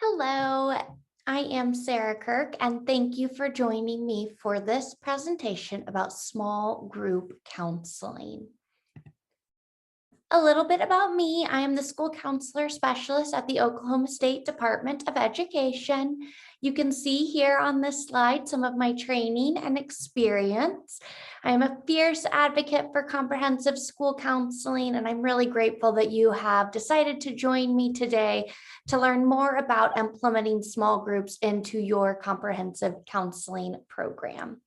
Hello, I am Sarah Kirk, and thank you for joining me for this presentation about small group counseling. A little bit about me. I am the school counselor specialist at the Oklahoma State Department of Education. You can see here on this slide some of my training and experience. I am a fierce advocate for comprehensive school counseling, and I'm really grateful that you have decided to join me today to learn more about implementing small groups into your comprehensive counseling program.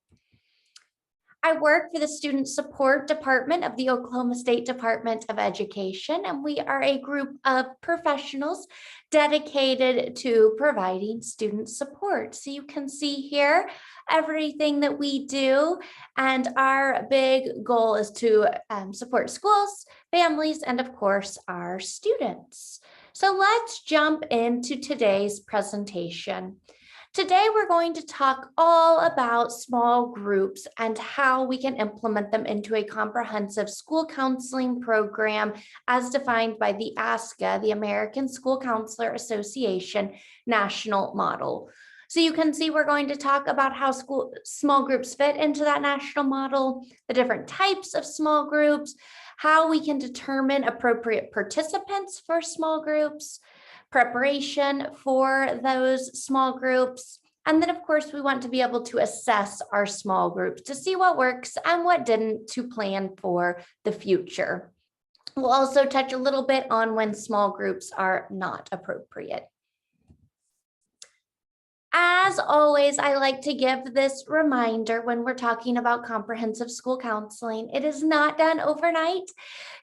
I work for the Student Support Department of the Oklahoma State Department of Education, and we are a group of professionals dedicated to providing student support. So you can see here everything that we do, and our big goal is to support schools, families, and of course, our students. So let's jump into today's presentation. Today, we're going to talk all about small groups and how we can implement them into a comprehensive school counseling program as defined by the ASCA, the American School Counselor Association National Model. So you can see we're going to talk about how small groups fit into that national model, the different types of small groups, how we can determine appropriate participants for small groups, preparation for those small groups. And then, of course, we want to be able to assess our small groups to see what works and what didn't to plan for the future. We'll also touch a little bit on when small groups are not appropriate. As always, I like to give this reminder when we're talking about comprehensive school counseling. It is not done overnight.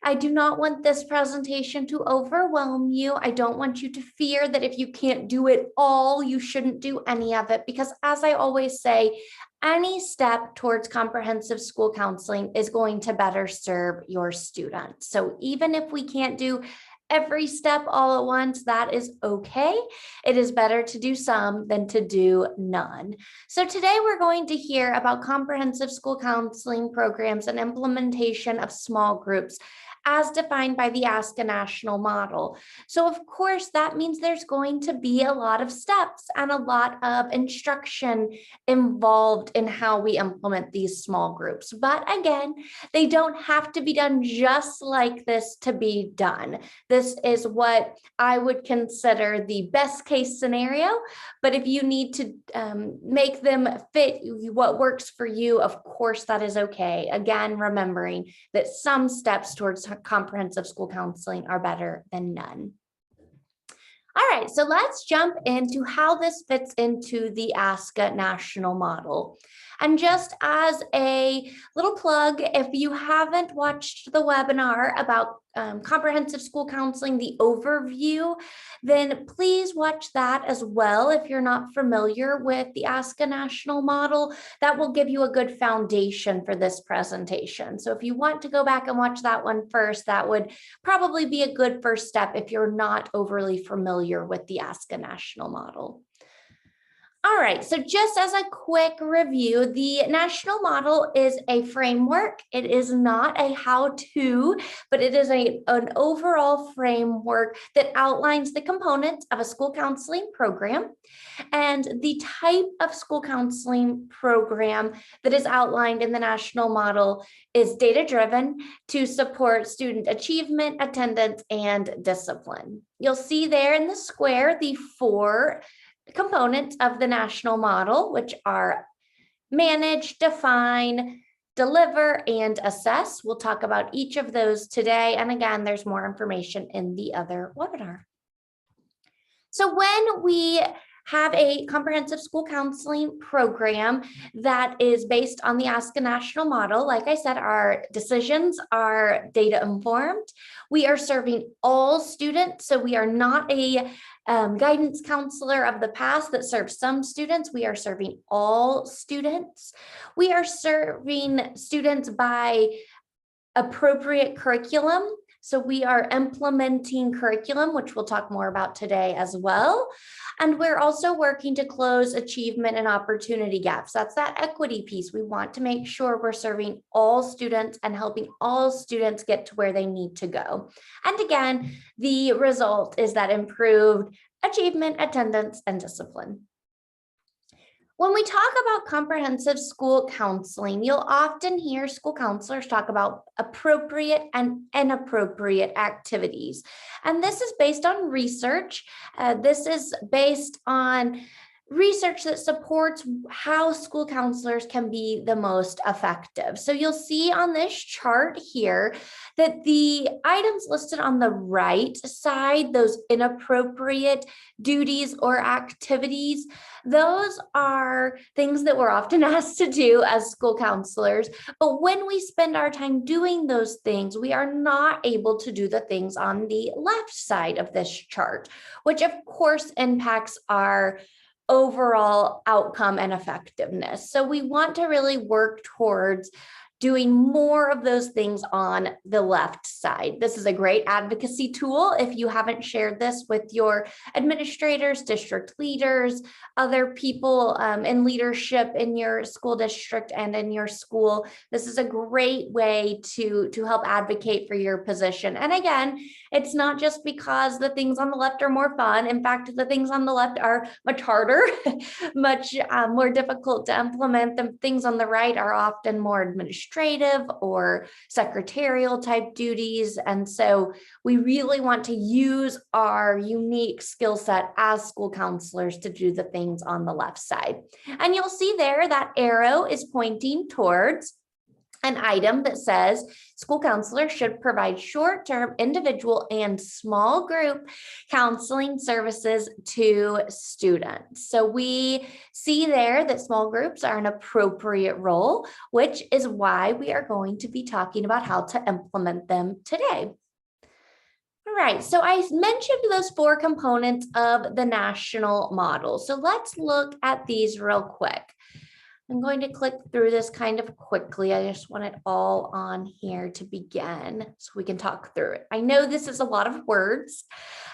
I do not want this presentation to overwhelm you. I don't want you to fear that if you can't do it all, you shouldn't do any of it, because as I always say, any step towards comprehensive school counseling is going to better serve your students. So even if we can't do every step all at once, that is okay. It is better to do some than to do none. So today we're going to hear about comprehensive school counseling programs and implementation of small groups as defined by the ASCA National Model. So of course, that means there's going to be a lot of steps and a lot of instruction involved in how we implement these small groups. But again, they don't have to be done just like this to be done. This is what I would consider the best case scenario. But if you need to make them fit what works for you, of course, that is okay. Again, remembering that some steps towards comprehensive school counseling are better than none. All right, so let's jump into how this fits into the ASCA National Model. And just as a little plug, if you haven't watched the webinar about comprehensive school counseling, the overview, then please watch that as well. If you're not familiar with the ASCA National Model, that will give you a good foundation for this presentation. So if you want to go back and watch that one first, that would probably be a good first step if you're not overly familiar with the ASCA National Model. All right, so just as a quick review, the national model is a framework. It is not a how-to, but it is an overall framework that outlines the components of a school counseling program. And the type of school counseling program that is outlined in the national model is data-driven to support student achievement, attendance, and discipline. You'll see there in the square the 4 components of the national model, which are manage, define, deliver, and assess. We'll talk about each of those today. And again, there's more information in the other webinar. So when we have a comprehensive school counseling program that is based on the ASCA National Model, like I said, our decisions are data informed. We are serving all students, so we are not a guidance counselor of the past that serves some students. We are serving all students. We are serving students by appropriate curriculum. So we are implementing curriculum, which we'll talk more about today as well. And we're also working to close achievement and opportunity gaps. That's that equity piece. We want to make sure we're serving all students and helping all students get to where they need to go. And again, the result is that improved achievement, attendance, and discipline. When we talk about comprehensive school counseling, you'll often hear school counselors talk about appropriate and inappropriate activities. And this is based on research. This is based on research that supports how school counselors can be the most effective. So you'll see on this chart here that the items listed on the right side, those inappropriate duties or activities, those are things that we're often asked to do as school counselors. But when we spend our time doing those things, we are not able to do the things on the left side of this chart, which of course impacts our overall outcome and effectiveness. So we want to really work towards doing more of those things on the left side. This is a great advocacy tool. If you haven't shared this with your administrators, district leaders, other people in leadership in your school district and in your school, this is a great way to help advocate for your position. And again, it's not just because the things on the left are more fun. In fact, the things on the left are much harder, much more difficult to implement. The things on the right are often more administrative or secretarial type duties. And so we really want to use our unique skill set as school counselors to do the things on the left side. And you'll see there that arrow is pointing towards an item that says school counselors should provide short-term individual and small group counseling services to students. So we see there that small groups are an appropriate role, which is why we are going to be talking about how to implement them today. All right, so I mentioned those 4 components of the national model. So let's look at these real quick. I'm going to click through this kind of quickly. I just want it all on here to begin so we can talk through it. I know this is a lot of words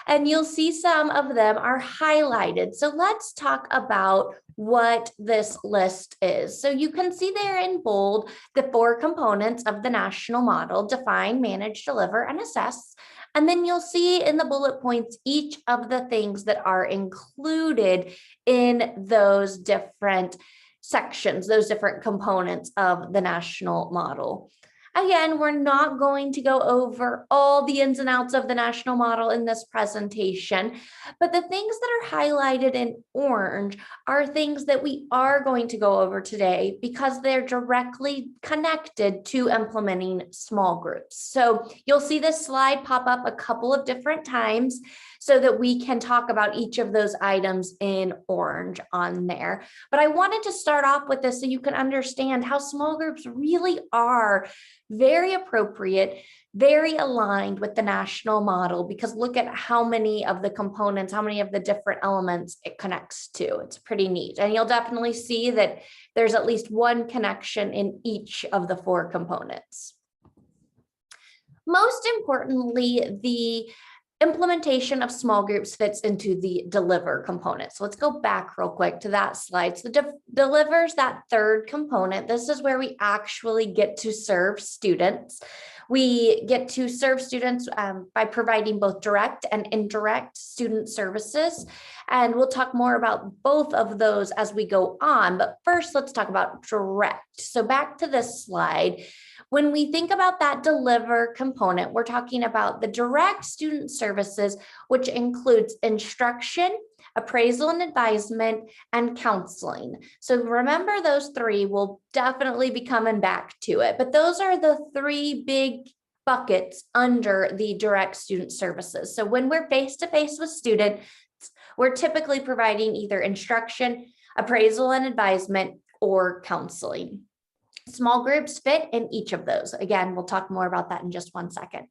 and you'll see some of them are highlighted. So let's talk about what this list is. So you can see there in bold the 4 components of the national model: define, manage, deliver, and assess. And then you'll see in the bullet points each of the things that are included in those different sections, those different components of the national model. Again, we're not going to go over all the ins and outs of the national model in this presentation, but the things that are highlighted in orange are things that we are going to go over today because they're directly connected to implementing small groups. So you'll see this slide pop up a couple of different times so that we can talk about each of those items in orange on there. But I wanted to start off with this so you can understand how small groups really are very appropriate, very aligned with the national model, because look at how many of the components, how many of the different elements it connects to. It's pretty neat. And you'll definitely see that there's at least one connection in each of the 4 components. Most importantly, the implementation of small groups fits into the deliver component. So let's go back real quick to that slide. So delivers that 3rd component. This is where we actually get to serve students. We get to serve students by providing both direct and indirect student services. And we'll talk more about both of those as we go on. But first, let's talk about direct. So back to this slide. When we think about that deliver component, we're talking about the direct student services, which includes instruction, appraisal and advisement, and counseling. So remember those 3, we'll definitely be coming back to it, but those are the 3 big buckets under the direct student services. So when we're face-to-face with students, we're typically providing either instruction, appraisal and advisement, or counseling. Small groups fit in each of those. Again, we'll talk more about that in just one second.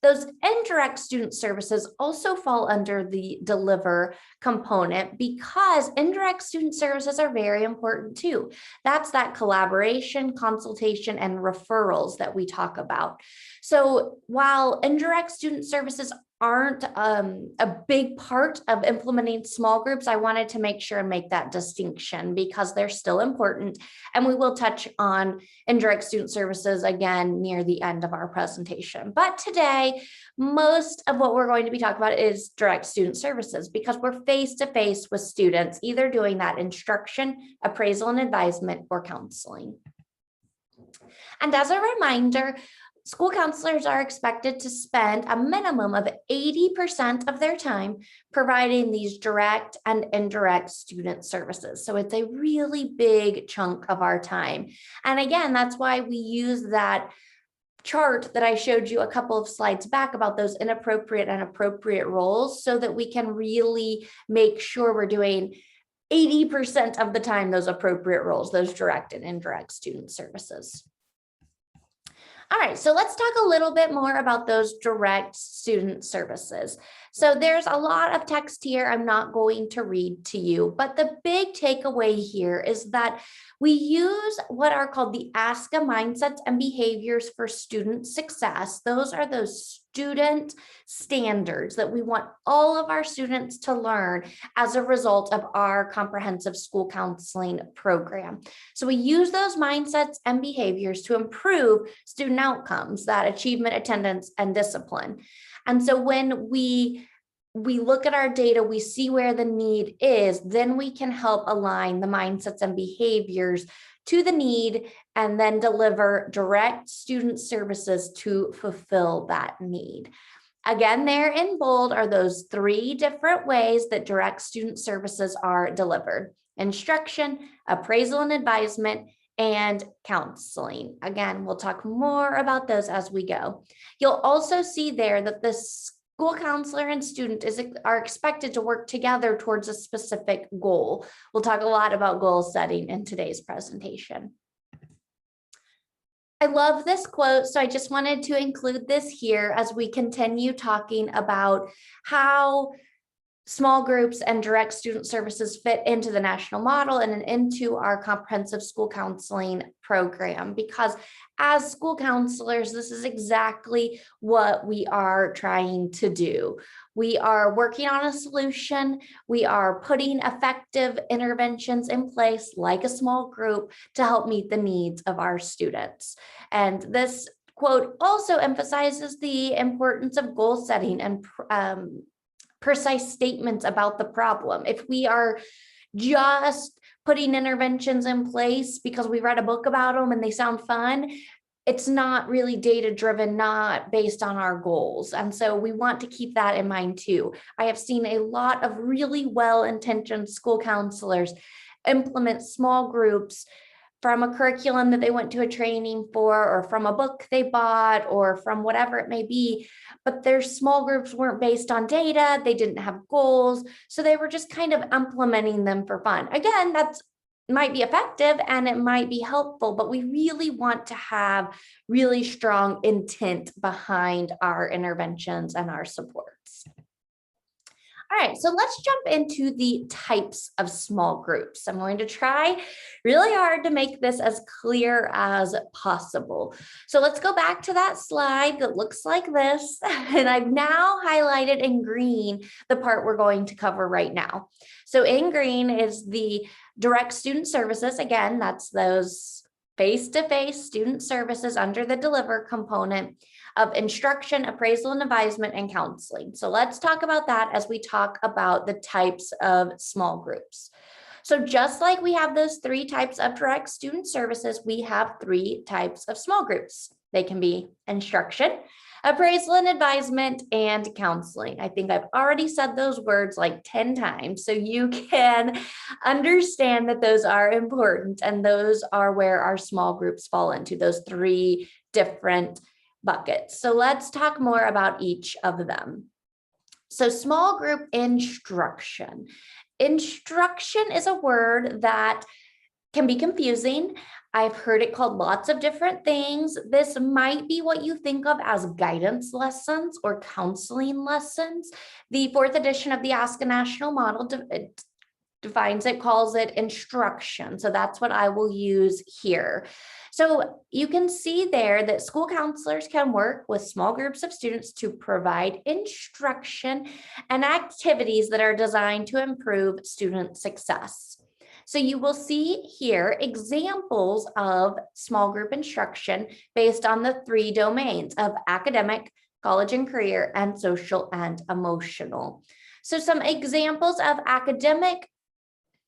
Those indirect student services also fall under the deliver component because indirect student services are very important too. That's that collaboration, consultation, and referrals that we talk about. So while indirect student services aren't a big part of implementing small groups, I wanted to make sure and make that distinction because they're still important. And we will touch on indirect student services again near the end of our presentation. But today, most of what we're going to be talking about is direct student services because we're face-to-face with students, either doing that instruction, appraisal and advisement, or counseling. And as a reminder, school counselors are expected to spend a minimum of 80% of their time providing these direct and indirect student services. So it's a really big chunk of our time. And again, that's why we use that chart that I showed you a couple of slides back about those inappropriate and appropriate roles so that we can really make sure we're doing 80% of the time those appropriate roles, those direct and indirect student services. All right, so let's talk a little bit more about those direct student services. So there's a lot of text here I'm not going to read to you, but the big takeaway here is that we use what are called the ASCA mindsets and behaviors for student success. Those are those student standards that we want all of our students to learn as a result of our comprehensive school counseling program. So we use those mindsets and behaviors to improve student outcomes, that achievement, attendance, and discipline. And so when we look at our data, we see where the need is, then we can help align the mindsets and behaviors to the need and then deliver direct student services to fulfill that need. Again, there in bold are those 3 different ways that direct student services are delivered: instruction, appraisal and advisement, and counseling. Again, we'll talk more about those as we go. You'll also see there that the school counselor and student are expected to work together towards a specific goal. We'll talk a lot about goal setting in today's presentation. I love this quote, so I just wanted to include this here as we continue talking about how small groups and direct student services fit into the national model and into our comprehensive school counseling program, because as school counselors, this is exactly what we are trying to do. We are working on a solution. We are putting effective interventions in place like a small group to help meet the needs of our students. And this quote also emphasizes the importance of goal setting and precise statements about the problem. If we are just putting interventions in place because we read a book about them and they sound fun, it's not really data driven, not based on our goals. And so we want to keep that in mind too. I have seen a lot of really well-intentioned school counselors implement small groups from a curriculum that they went to a training for, or from a book they bought, or from whatever it may be, but their small groups weren't based on data, they didn't have goals, so they were just kind of implementing them for fun. Again, that's might be effective and it might be helpful, but we really want to have really strong intent behind our interventions and our supports. All right, so let's jump into the types of small groups. I'm going to try really hard to make this as clear as possible. So let's go back to that slide that looks like this. And I've now highlighted in green the part we're going to cover right now. So in green is the direct student services. Again, that's those face-to-face student services under the deliver component of instruction, appraisal and advisement, and counseling. So let's talk about that as we talk about the types of small groups. So just like we have those 3 types of direct student services, we have 3 types of small groups. They can be instruction, appraisal and advisement, and counseling. I think I've already said those words like 10 times, so you can understand that those are important, and those are where our small groups fall into, those 3 different buckets. So let's talk more about each of them. So small group instruction. Instruction is a word that can be confusing. I've heard it called lots of different things. This might be what you think of as guidance lessons or counseling lessons. The fourth edition of the ASCA National Model defines it, calls it instruction. So that's what I will use here. So you can see there that school counselors can work with small groups of students to provide instruction and activities that are designed to improve student success. So you will see here examples of small group instruction based on the three domains of academic, college and career, and social and emotional. So some examples of academic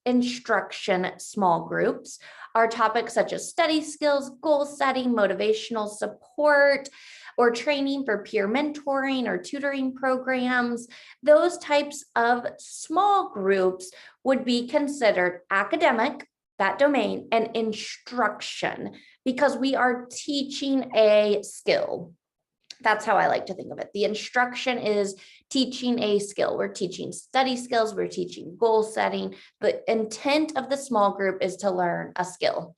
instruction small groups are topics such as study skills, goal setting, motivational support, or training for peer mentoring or tutoring programs. Those types of small groups would be considered academic, that domain, and instruction, because we are teaching a skill. That's how I like to think of it. The instruction is teaching a skill. We're teaching study skills, we're teaching goal setting. The intent of the small group is to learn a skill.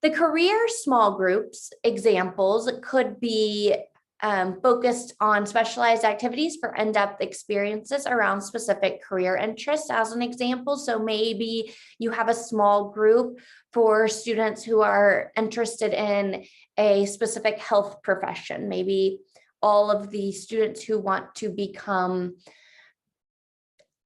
The career small groups examples could be focused on specialized activities for in-depth experiences around specific career interests, as an example. So maybe you have a small group for students who are interested in a specific health profession. Maybe all of the students who want to become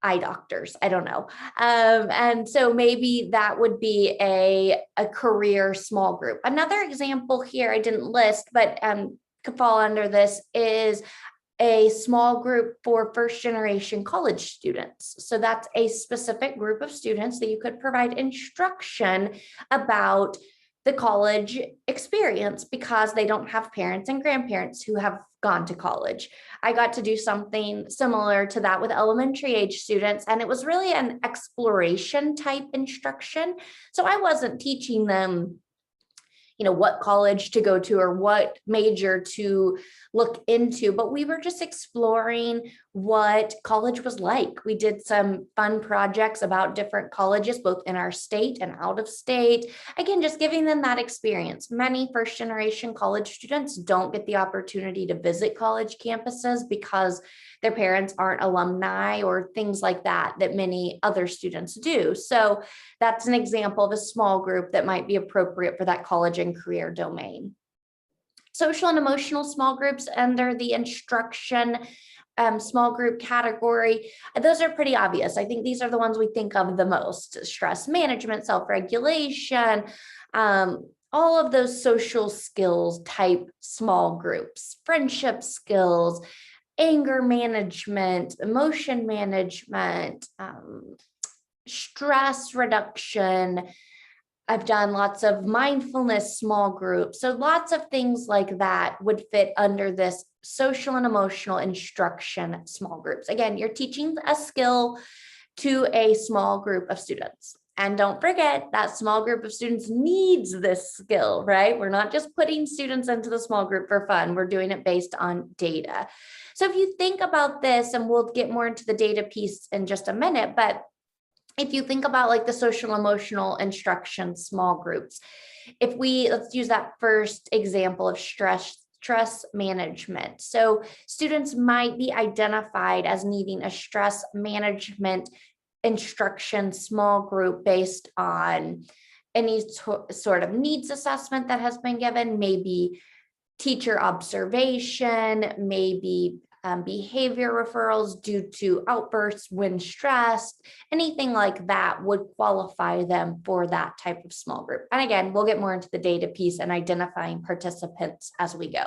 eye doctors, I don't know. And so maybe that would be a career small group. Another example here I didn't list, but could fall under this, is a small group for first generation college students. So that's a specific group of students that you could provide instruction about the college experience because they don't have parents and grandparents who have gone to college. I got to do something similar to that with elementary age students, and it was really an exploration type instruction. So I wasn't teaching them, you know, what college to go to or what major to look into, but we were just exploring what college was like. We did some fun projects about different colleges, both in our state and out of state. Again, just giving them that experience. Many first generation college students don't get the opportunity to visit college campuses because their parents aren't alumni or things like that many other students do. So that's an example of a small group that might be appropriate for that college and career domain. Social and emotional small groups under the instruction small group category. Those are pretty obvious. I think these are the ones we think of the most: stress management, self-regulation, all of those social skills type small groups, friendship skills, anger management, emotion management, stress reduction. I've done lots of mindfulness small groups. So lots of things like that would fit under this social and emotional instruction small groups. Again, you're teaching a skill to a small group of students. And don't forget that small group of students needs this skill, right? We're not just putting students into the small group for fun. We're doing it based on data. So if you think about this, and we'll get more into the data piece in just a minute, but if you think about like the social emotional instruction small groups, let's use that first example of stress management. So students might be identified as needing a stress management instruction small group based on any sort of needs assessment that has been given, maybe teacher observation, maybe behavior referrals due to outbursts when stressed, anything like that would qualify them for that type of small group. And again, we'll get more into the data piece and identifying participants as we go.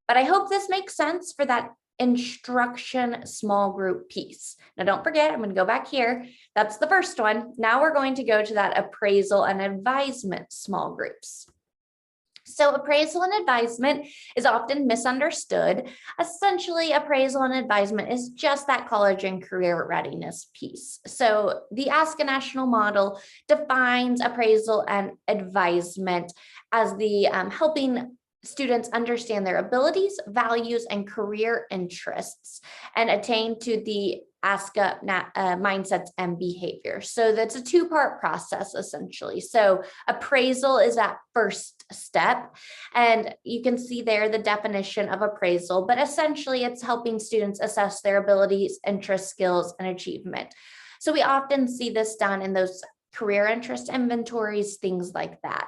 But I hope this makes sense for that instruction small group piece. Now, don't forget, I'm going to go back here. That's the first one. Now we're going to go to that appraisal and advisement small groups. So appraisal and advisement is often misunderstood. Essentially, appraisal and advisement is just that college and career readiness piece. So the ASCA National Model defines appraisal and advisement as the helping students understand their abilities, values, and career interests and attain to the ASCA mindsets and behavior. So that's a two-part process essentially. So appraisal is that first step. And you can see there the definition of appraisal, but essentially it's helping students assess their abilities, interests, skills, and achievement. So we often see this done in those career interest inventories, things like that.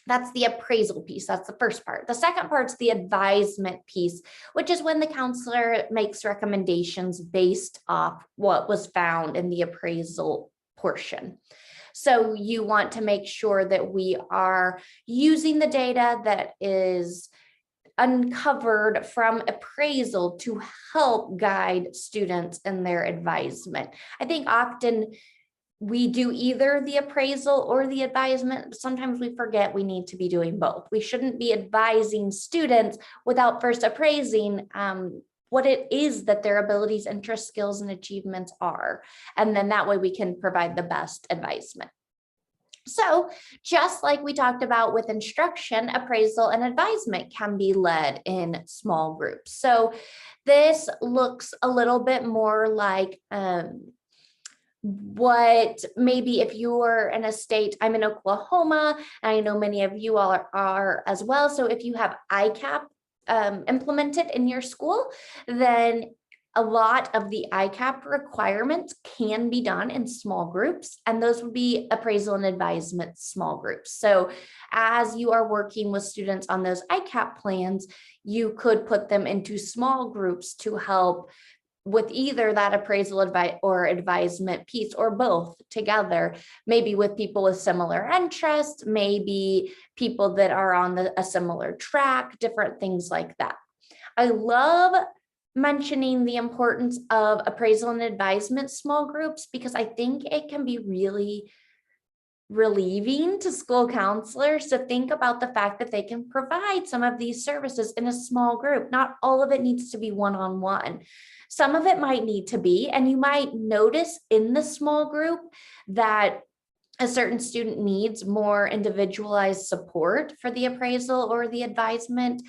That's the appraisal piece. That's the first part. The second part's the advisement piece, which is when the counselor makes recommendations based off what was found in the appraisal portion. So you want to make sure that we are using the data that is uncovered from appraisal to help guide students in their advisement. I think often we do either the appraisal or the advisement. Sometimes we forget we need to be doing both. We shouldn't be advising students without first appraising what it is that their abilities, interests, skills, and achievements are. And then that way we can provide the best advisement. So just like we talked about with instruction, appraisal and advisement can be led in small groups. So this looks a little bit more like what maybe if you're in a state, I'm in Oklahoma, and I know many of you all are as well. So if you have ICAP implemented in your school, then a lot of the ICAP requirements can be done in small groups, and those would be appraisal and advisement small groups. So as you are working with students on those ICAP plans, you could put them into small groups to help with either that appraisal or advisement piece or both together, maybe with people with similar interests, maybe people that are on a similar track, different things like that. I love mentioning the importance of appraisal and advisement small groups because I think it can be really relieving to school counselors to think about the fact that they can provide some of these services in a small group. Not all of it needs to be one-on-one. Some of it might need to be, and you might notice in the small group that a certain student needs more individualized support for the appraisal or the advisement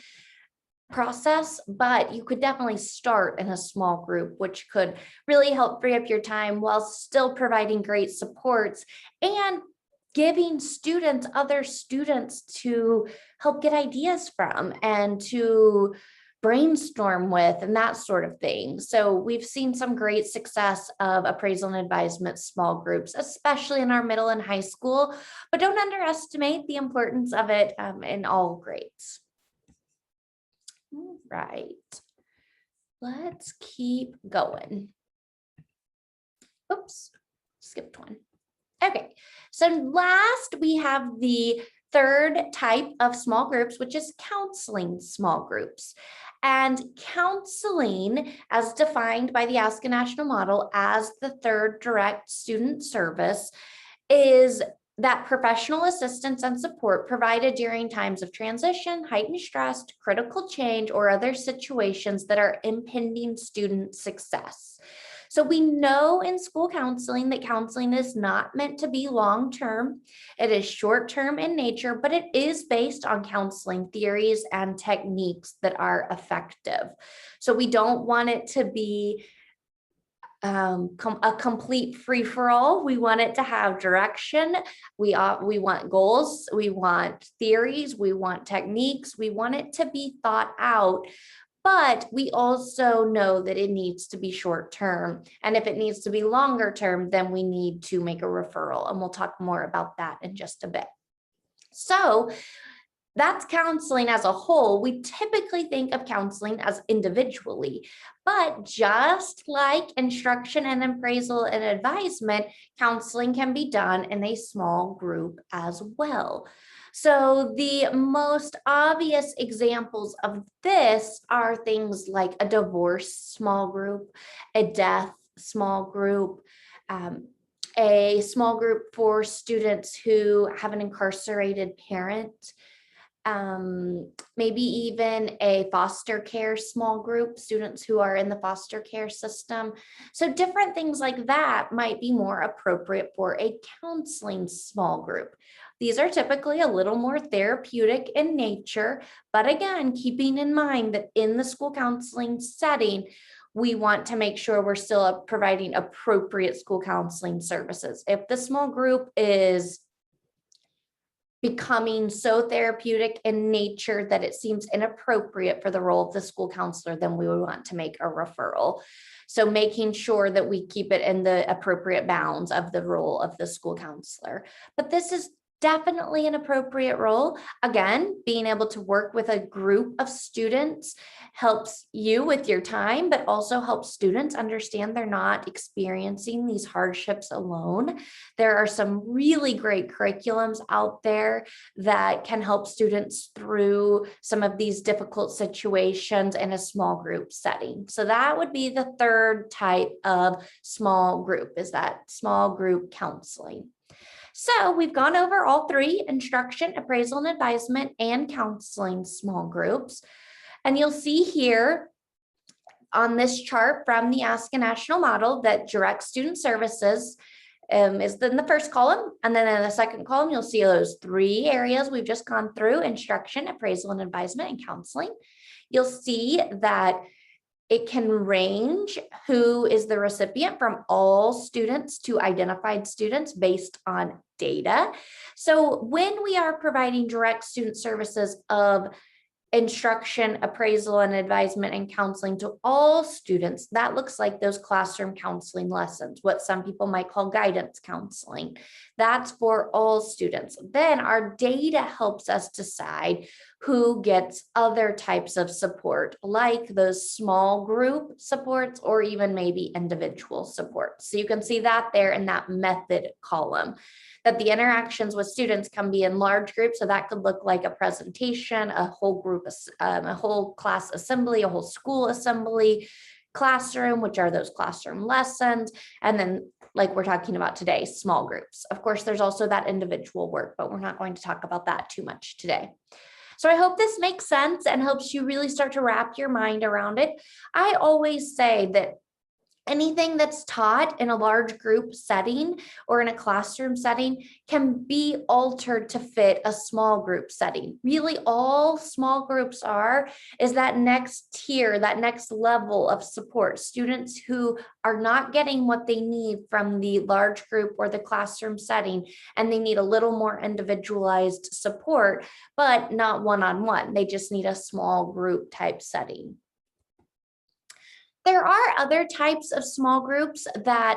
process, but you could definitely start in a small group, which could really help free up your time while still providing great supports and giving students other students to help get ideas from and to brainstorm with and that sort of thing. So we've seen some great success of appraisal and advisement small groups, especially in our middle and high school, but don't underestimate the importance of it in all grades. All right, let's keep going. Oops, skipped one. Okay, so last we have the third type of small groups, which is counseling small groups. And counseling, as defined by the ASCA National Model as the third direct student service, is that professional assistance and support provided during times of transition, heightened stress, critical change, or other situations that are impeding student success. So we know in school counseling that counseling is not meant to be long-term. It is short-term in nature, but it is based on counseling theories and techniques that are effective. So we don't want it to be a complete free-for-all. We want it to have direction. We want goals. We want theories. We want techniques. We want it to be thought out. But we also know that it needs to be short term. And if it needs to be longer term, then we need to make a referral. And we'll talk more about that in just a bit. So that's counseling as a whole. We typically think of counseling as individually, but just like instruction and appraisal and advisement, counseling can be done in a small group as well. So the most obvious examples of this are things like a divorce small group, a death small group, a small group for students who have an incarcerated parent, maybe even a foster care small group, students who are in the foster care system. So different things like that might be more appropriate for a counseling small group. These are typically a little more therapeutic in nature, but again, keeping in mind that in the school counseling setting, we want to make sure we're still providing appropriate school counseling services. If the small group is becoming so therapeutic in nature that it seems inappropriate for the role of the school counselor, then we would want to make a referral. So making sure that we keep it in the appropriate bounds of the role of the school counselor. But this is definitely an appropriate role. Again, being able to work with a group of students helps you with your time, but also helps students understand they're not experiencing these hardships alone. There are some really great curriculums out there that can help students through some of these difficult situations in a small group setting. So that would be the third type of small group, is that small group counseling. So we've gone over all three: instruction, appraisal and advisement, and counseling small groups. And you'll see here on this chart from the ASCA National Model that direct student services is in the first column. And then in the second column, you'll see those three areas we've just gone through: instruction, appraisal and advisement, and counseling. You'll see that it can range who is the recipient from all students to identified students based on data. So when we are providing direct student services of instruction, appraisal and advisement and counseling to all students, that looks like those classroom counseling lessons, what some people might call guidance counseling. That's for all students. Then our data helps us decide who gets other types of support, like those small group supports or even maybe individual support. So you can see that there in that method column, that the interactions with students can be in large groups. So that could look like a presentation, a whole group, a whole class assembly, a whole school assembly, classroom, which are those classroom lessons, and then like we're talking about today, small groups. Of course, there's also that individual work, but we're not going to talk about that too much today. So I hope this makes sense and helps you really start to wrap your mind around it. I always say that anything that's taught in a large group setting or in a classroom setting can be altered to fit a small group setting. Really, all small groups is that next tier, that next level of support. Students who are not getting what they need from the large group or the classroom setting, and they need a little more individualized support, but not one-on-one. They just need a small group type setting. There are other types of small groups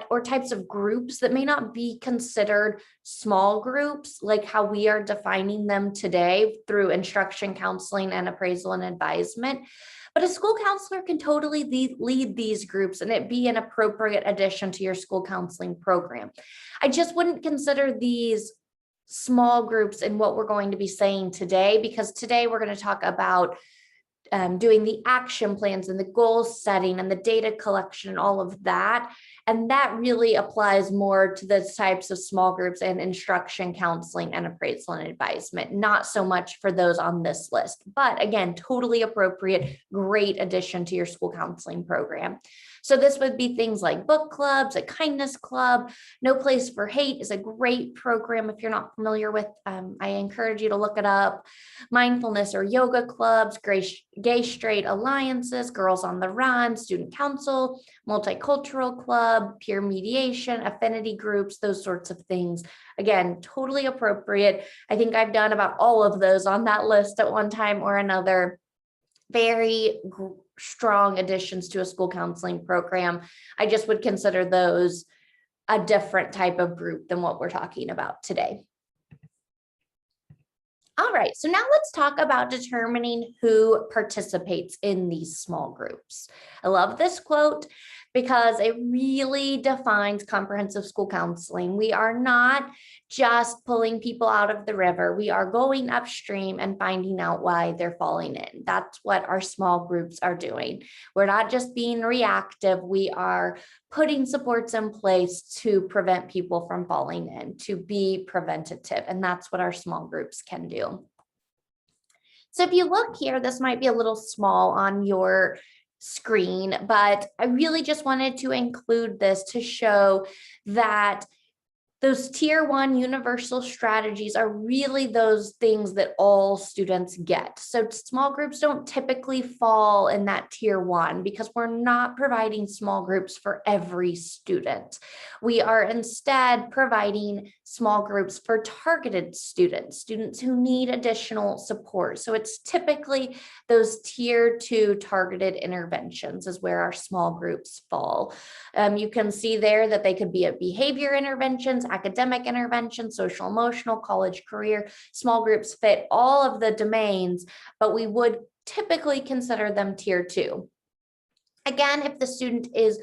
or types of groups that may not be considered small groups, like how we are defining them today through instruction, counseling, and appraisal and advisement. But a school counselor can totally lead these groups and it be an appropriate addition to your school counseling program. I just wouldn't consider these small groups in what we're going to be saying today, because today we're going to talk about doing the action plans and the goal setting and the data collection and all of that. And that really applies more to the types of small groups and instruction, counseling, and appraisal and advisement, not so much for those on this list. But again, totally appropriate, great addition to your school counseling program. So this would be things like book clubs, a kindness club. No Place for Hate is a great program. If you're not familiar with, I encourage you to look it up. Mindfulness or yoga clubs, gay straight alliances, Girls on the Run, student council, multicultural club, peer mediation, affinity groups, those sorts of things. Again, totally appropriate. I think I've done about all of those on that list at one time or another. Very strong additions to a school counseling program. I just would consider those a different type of group than what we're talking about today. All right, so now let's talk about determining who participates in these small groups. I love this quote because it really defines comprehensive school counseling. We are not just pulling people out of the river. We are going upstream and finding out why they're falling in. That's what our small groups are doing. We're not just being reactive. We are putting supports in place to prevent people from falling in, to be preventative. And that's what our small groups can do. So if you look here, this might be a little small on your screen, but I really just wanted to include this to show that Those tier 1 universal strategies are really those things that all students get. So small groups don't typically fall in that tier 1 because we're not providing small groups for every student. We are instead providing small groups for targeted students who need additional support. So it's typically those tier 2 targeted interventions is where our small groups fall. You can see there that they could be at behavior interventions, academic interventions, social emotional, college career. Small groups fit all of the domains, but we would typically consider them tier 2. Again, if the student is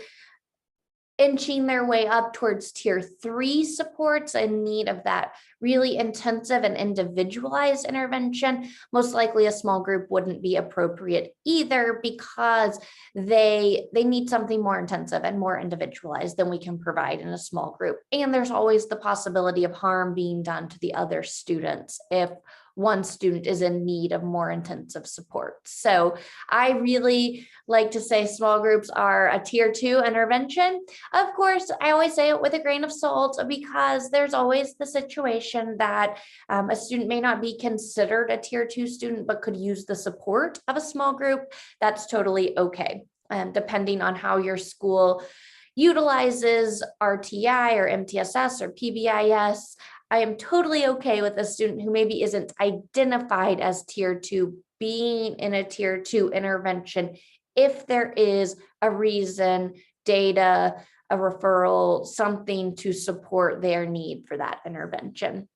inching their way up towards tier 3 supports in need of that really intensive and individualized intervention, most likely a small group wouldn't be appropriate either because they need something more intensive and more individualized than we can provide in a small group. And there's always the possibility of harm being done to the other students if one student is in need of more intensive support. So I really like to say small groups are a tier 2 intervention. Of course, I always say it with a grain of salt because there's always the situation that a student may not be considered a tier 2 student, but could use the support of a small group. That's totally okay. Depending on how your school utilizes RTI or MTSS or PBIS, I am totally okay with a student who maybe isn't identified as tier 2 being in a tier 2 intervention if there is a reason, data, a referral, something to support their need for that intervention.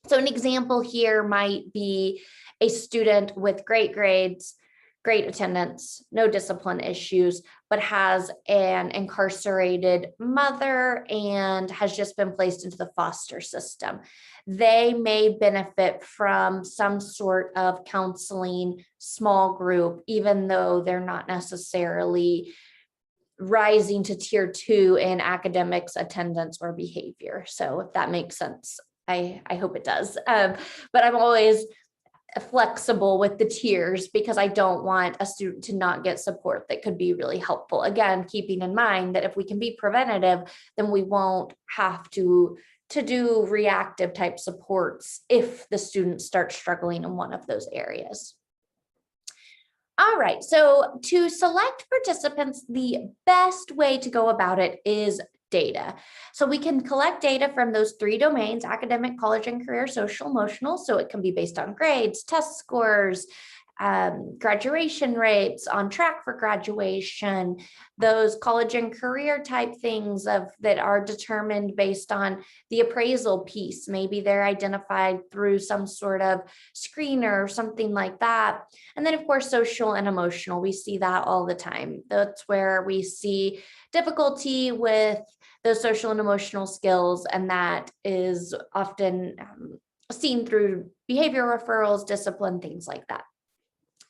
So an example here might be a student with great grades, great attendance, no discipline issues, but has an incarcerated mother and has just been placed into the foster system. They may benefit from some sort of counseling small group, even though they're not necessarily rising to tier 2 in academics, attendance, or behavior. So if that makes sense, I hope it does. But I'm always flexible with the tiers because I don't want a student to not get support that could be really helpful. Again, keeping in mind that if we can be preventative, then we won't have to do reactive type supports if the student starts struggling in one of those areas. All right, so to select participants, the best way to go about it is data. So we can collect data from those 3 domains: academic, college and career, social, emotional. So it can be based on grades, test scores, graduation rates, on track for graduation, those college and career type things that are determined based on the appraisal piece. Maybe they're identified through some sort of screener or something like that. And then of course, social and emotional, we see that all the time. That's where we see difficulty with those social and emotional skills, and that is often seen through behavior referrals, discipline, things like that.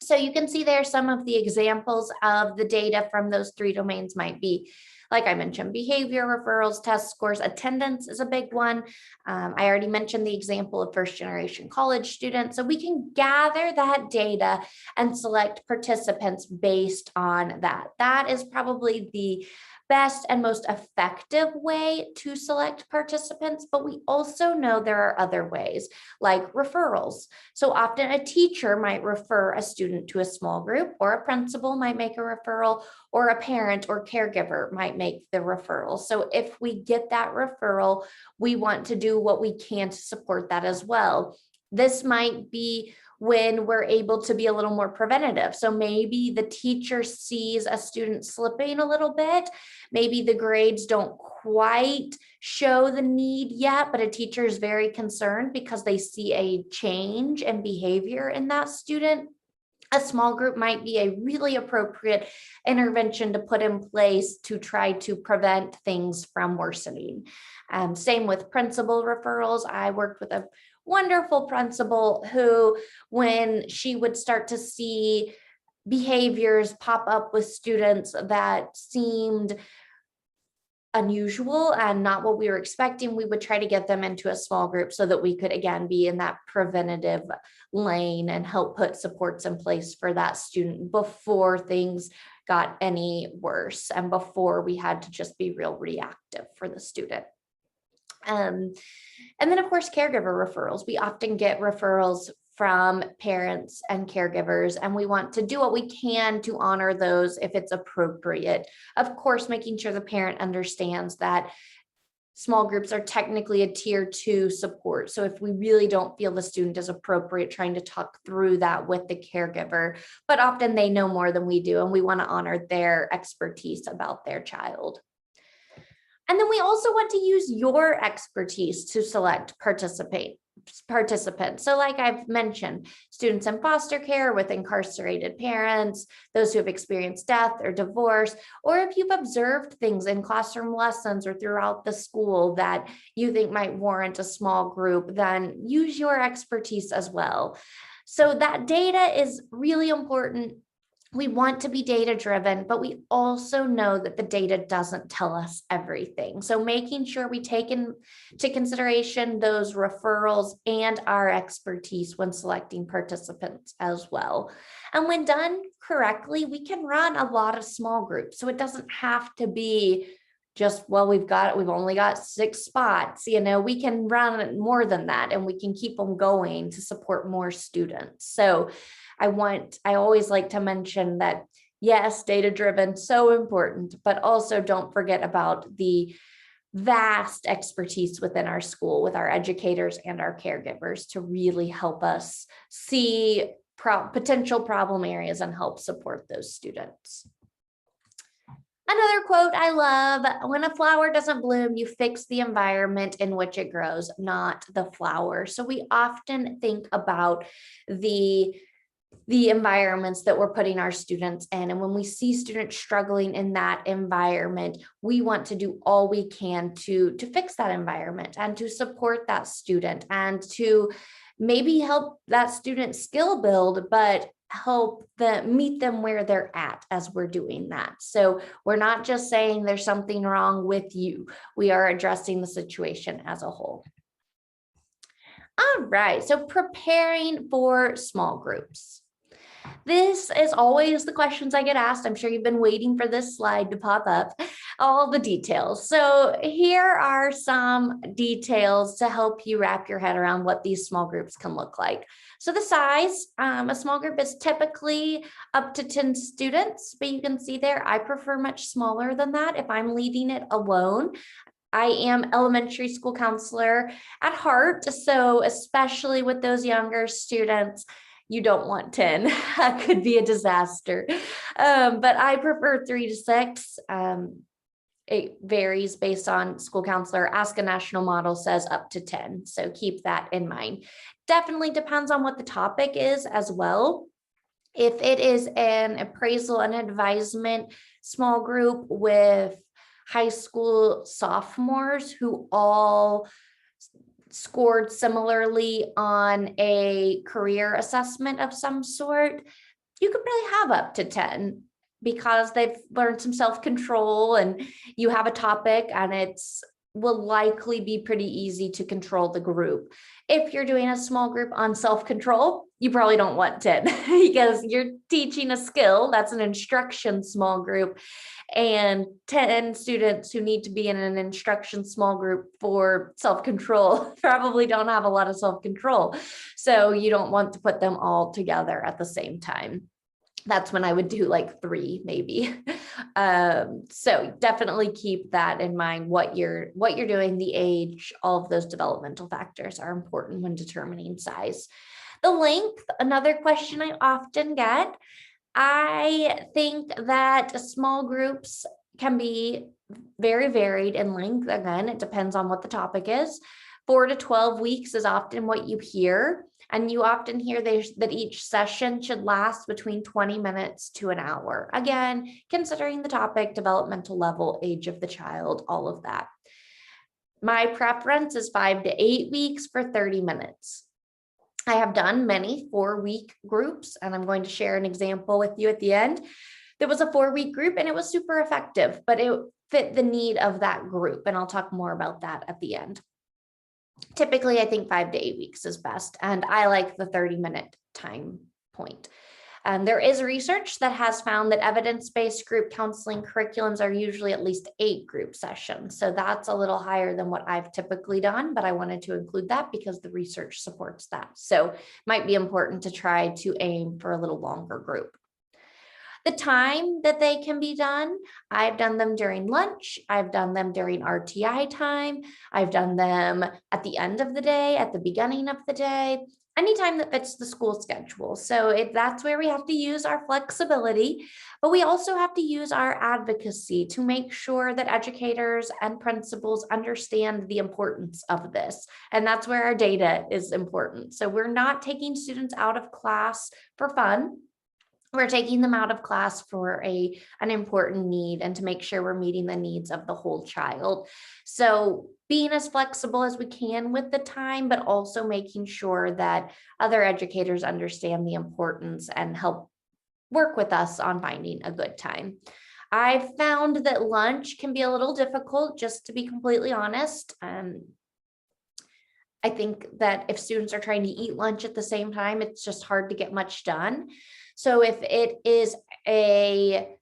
So you can see there some of the examples of the data from those 3 domains might be, like I mentioned, behavior referrals, test scores, attendance is a big one. I already mentioned the example of first generation college students. So we can gather that data and select participants based on that. That is probably the best and most effective way to select participants, but we also know there are other ways, like referrals. So often a teacher might refer a student to a small group, or a principal might make a referral, or a parent or caregiver might make the referral. So if we get that referral, we want to do what we can to support that as well. This might be when we're able to be a little more preventative. So maybe the teacher sees a student slipping a little bit. Maybe the grades don't quite show the need yet, but a teacher is very concerned because they see a change in behavior in that student. A small group might be a really appropriate intervention to put in place to try to prevent things from worsening. Same with principal referrals. I worked with a wonderful principal who, when she would start to see behaviors pop up with students that seemed unusual and not what we were expecting, we would try to get them into a small group so that we could again be in that preventative lane and help put supports in place for that student before things got any worse and before we had to just be real reactive for the student. And then of course, caregiver referrals. We often get referrals from parents and caregivers, and we want to do what we can to honor those if it's appropriate. Of course, making sure the parent understands that small groups are technically a tier 2 support. So if we really don't feel the student is appropriate, trying to talk through that with the caregiver, but often they know more than we do, and we want to honor their expertise about their child. And then we also want to use your expertise to select participants. So like I've mentioned, students in foster care with incarcerated parents, those who have experienced death or divorce, or if you've observed things in classroom lessons or throughout the school that you think might warrant a small group, then use your expertise as well. So that data is really important. We want to be data driven, but we also know that the data doesn't tell us everything. So making sure we take into consideration those referrals and our expertise when selecting participants as well. And when done correctly, we can run a lot of small groups. So it doesn't have to be just, well, we've only got 6 spots. We can run more than that, and we can keep them going to support more students. So I always like to mention that, yes, data-driven, so important, but also don't forget about the vast expertise within our school with our educators and our caregivers to really help us see potential problem areas and help support those students. Another quote I love: when a flower doesn't bloom, you fix the environment in which it grows, not the flower. So we often think about the environments that we're putting our students in. And when we see students struggling in that environment, we want to do all we can to fix that environment and to support that student and to maybe help that student skill build, but help them meet them where they're at as we're doing that. So we're not just saying there's something wrong with you. We are addressing the situation as a whole. All right, so preparing for small groups. This is always the questions I get asked. I'm sure you've been waiting for this slide to pop up, all the details. So here are some details to help you wrap your head around what these small groups can look like. So the size, a small group is typically up to 10 students, but you can see there, I prefer much smaller than that if I'm leading it alone. I am elementary school counselor at heart, so especially with those younger students, you don't want 10. That could be a disaster. But I prefer 3 to 6. It varies based on school counselor. ASCA National Model says up to 10. So keep that in mind. Definitely depends on what the topic is as well. If it is an appraisal and advisement small group with high school sophomores who all scored similarly on a career assessment of some sort, you could probably have up to 10 because they've learned some self-control and you have a topic and it's will likely be pretty easy to control the group. If you're doing a small group on self-control, you probably don't want 10 because you're teaching a skill. That's an instruction small group, and 10 students who need to be in an instruction small group for self-control probably don't have a lot of self-control. So you don't want to put them all together at the same time. That's when I would do like 3 maybe. So definitely keep that in mind. What you're doing, the age, all of those developmental factors are important when determining size. The length, another question I often get. I think that small groups can be very varied in length. Again, it depends on what the topic is. 4 to 12 weeks is often what you hear. And you often hear that each session should last between 20 minutes to an hour. Again, considering the topic, developmental level, age of the child, all of that. My preference is 5 to 8 weeks for 30 minutes. I have done many 4-week groups, and I'm going to share an example with you at the end. There was a 4-week group and it was super effective, but it fit the need of that group. And I'll talk more about that at the end. Typically, I think 5 to 8 weeks is best. And I like the 30-minute time point. There is research that has found that evidence-based group counseling curriculums are usually at least 8 group sessions. So that's a little higher than what I've typically done, but I wanted to include that because the research supports that. So it might be important to try to aim for a little longer group. The time that they can be done, I've done them during lunch, I've done them during RTI time, I've done them at the end of the day, at the beginning of the day, anytime that fits the school schedule. So that's where we have to use our flexibility, but we also have to use our advocacy to make sure that educators and principals understand the importance of this. And that's where our data is important. So we're not taking students out of class for fun. We're taking them out of class for an important need and to make sure we're meeting the needs of the whole child. So being as flexible as we can with the time, but also making sure that other educators understand the importance and help work with us on finding a good time. I've found that lunch can be a little difficult, just to be completely honest. I think that if students are trying to eat lunch at the same time, it's just hard to get much done. So if it is a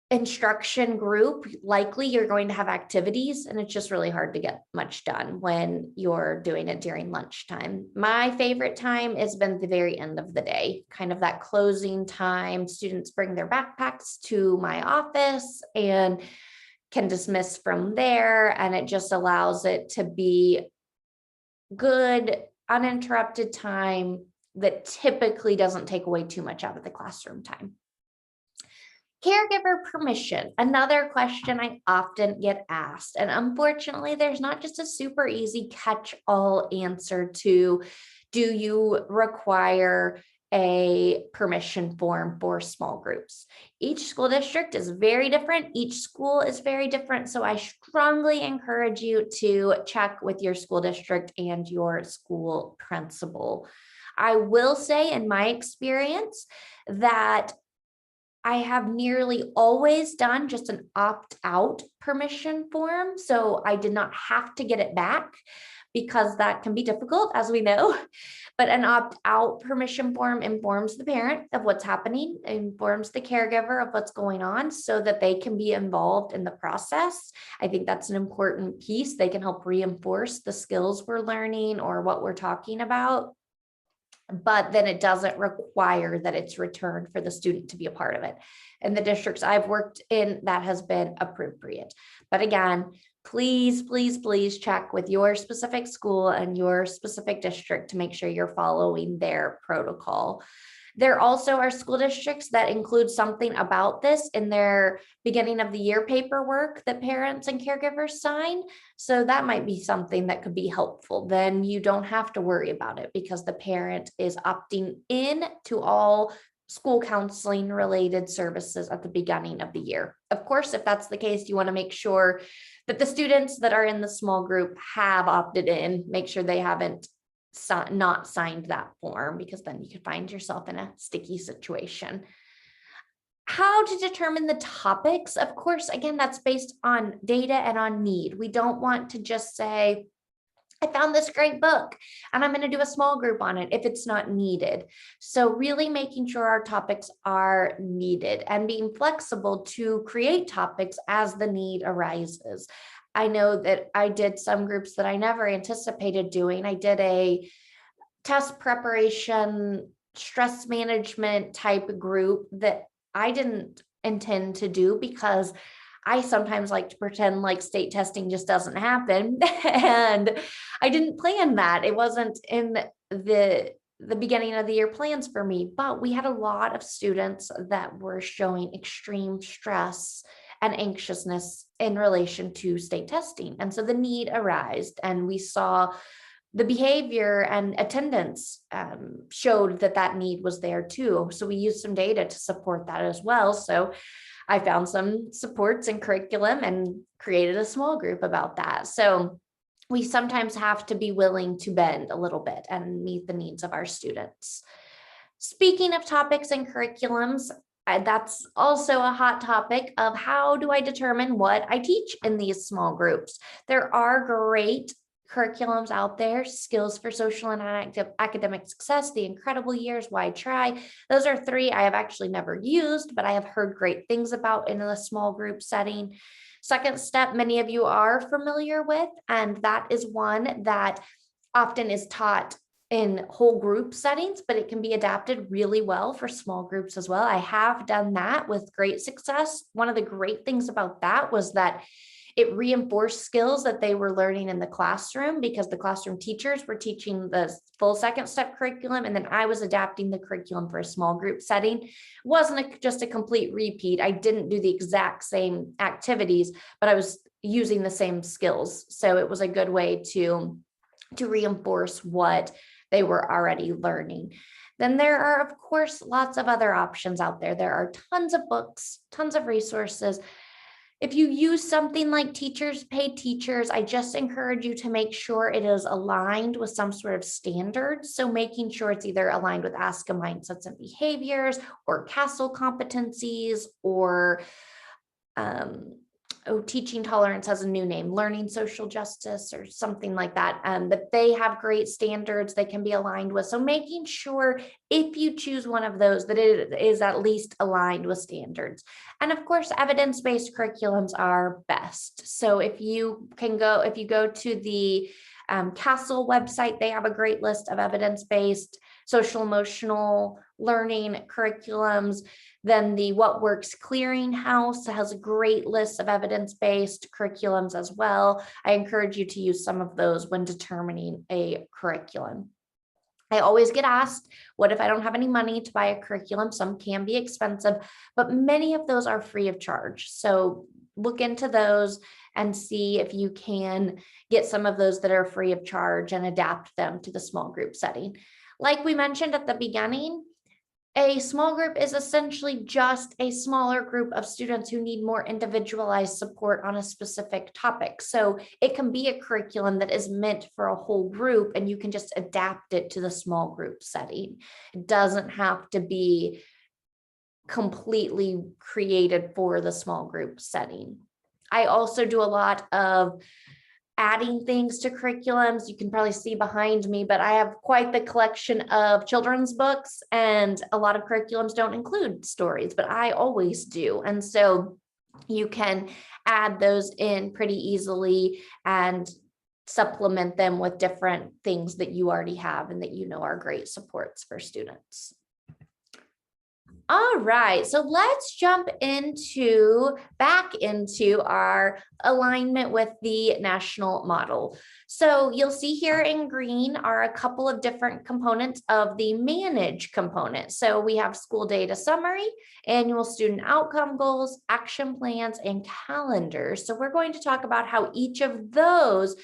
instruction group, likely you're going to have activities, and it's just really hard to get much done when you're doing it during lunchtime. My favorite time has been the very end of the day, kind of that closing time. Students bring their backpacks to my office and can dismiss from there, and it just allows it to be good, uninterrupted time that typically doesn't take away too much out of the classroom time. Caregiver permission, another question I often get asked. And unfortunately, there's not just a super easy catch-all answer to, do you require a permission form for small groups? Each school district is very different. Each school is very different. So I strongly encourage you to check with your school district and your school principal. I will say, in my experience, that I have nearly always done just an opt-out permission form. So I did not have to get it back, because that can be difficult, as we know. But an opt-out permission form informs the parent of what's happening, informs the caregiver of what's going on, so that they can be involved in the process. I think that's an important piece. They can help reinforce the skills we're learning or what we're talking about. But then it doesn't require that it's returned for the student to be a part of it. In the districts I've worked in, that has been appropriate. But again, please, please, please check with your specific school and your specific district to make sure you're following their protocol. There also are school districts that include something about this in their beginning of the year paperwork that parents and caregivers sign. So that might be something that could be helpful. Then you don't have to worry about it, because the parent is opting in to all school counseling related services at the beginning of the year. Of course, if that's the case, you want to make sure that the students that are in the small group have opted in, make sure they haven't not signed that form, because then you could find yourself in a sticky situation. How to determine the topics? Of course, again, that's based on data and on need. We don't want to just say, I found this great book and I'm going to do a small group on it, if it's not needed. So really making sure our topics are needed and being flexible to create topics as the need arises. I know that I did some groups that I never anticipated doing. I did a test preparation, stress management type group that I didn't intend to do, because I sometimes like to pretend like state testing just doesn't happen. And I didn't plan that. It wasn't in the beginning of the year plans for me, but we had a lot of students that were showing extreme stress and anxiousness in relation to state testing. And so the need arose, and we saw the behavior and attendance showed that need was there too. So we used some data to support that as well. So I found some supports in curriculum and created a small group about that. So we sometimes have to be willing to bend a little bit and meet the needs of our students. Speaking of topics and curriculums, that's also a hot topic of how do I determine what I teach in these small groups. There are great curriculums out there: Skills for Social and Academic Success, The Incredible Years, Why Try. Those are 3 I have actually never used, but I have heard great things about in a small group setting. Second Step, many of you are familiar with, and that is one that often is taught in whole group settings, but it can be adapted really well for small groups as well. I have done that with great success. One of the great things about that was that it reinforced skills that they were learning in the classroom, because the classroom teachers were teaching the full Second Step curriculum, and then I was adapting the curriculum for a small group setting. It wasn't just a complete repeat. I didn't do the exact same activities, but I was using the same skills. So it was a good way to reinforce what they were already learning. Then there are, of course, lots of other options out there. There are tons of books, tons of resources. If you use something like Teachers Pay Teachers, I just encourage you to make sure it is aligned with some sort of standards. So making sure it's either aligned with ASCA Mindsets and Behaviors, or CASEL competencies, or Teaching Tolerance has a new name, Learning Social Justice, or something like that. But they have great standards they can be aligned with. So making sure, if you choose one of those, that it is at least aligned with standards. And of course, evidence-based curriculums are best. So if you go to the CASEL website, they have a great list of evidence-based social emotional learning curriculums. Then the What Works Clearinghouse has a great list of evidence-based curriculums as well. I encourage you to use some of those when determining a curriculum. I always get asked, what if I don't have any money to buy a curriculum? Some can be expensive, but many of those are free of charge. So look into those and see if you can get some of those that are free of charge and adapt them to the small group setting. Like we mentioned at the beginning, a small group is essentially just a smaller group of students who need more individualized support on a specific topic. So it can be a curriculum that is meant for a whole group, and you can just adapt it to the small group setting. It doesn't have to be completely created for the small group setting. I also do a lot of adding things to curriculums. You can probably see behind me, but I have quite the collection of children's books, and a lot of curriculums don't include stories, but I always do. And so you can add those in pretty easily and supplement them with different things that you already have and that you know are great supports for students. All right, so let's jump back into our alignment with the national model. So you'll see here in green are a couple of different components of the manage component. So we have school data summary, annual student outcome goals, action plans, and calendars. So we're going to talk about how each of those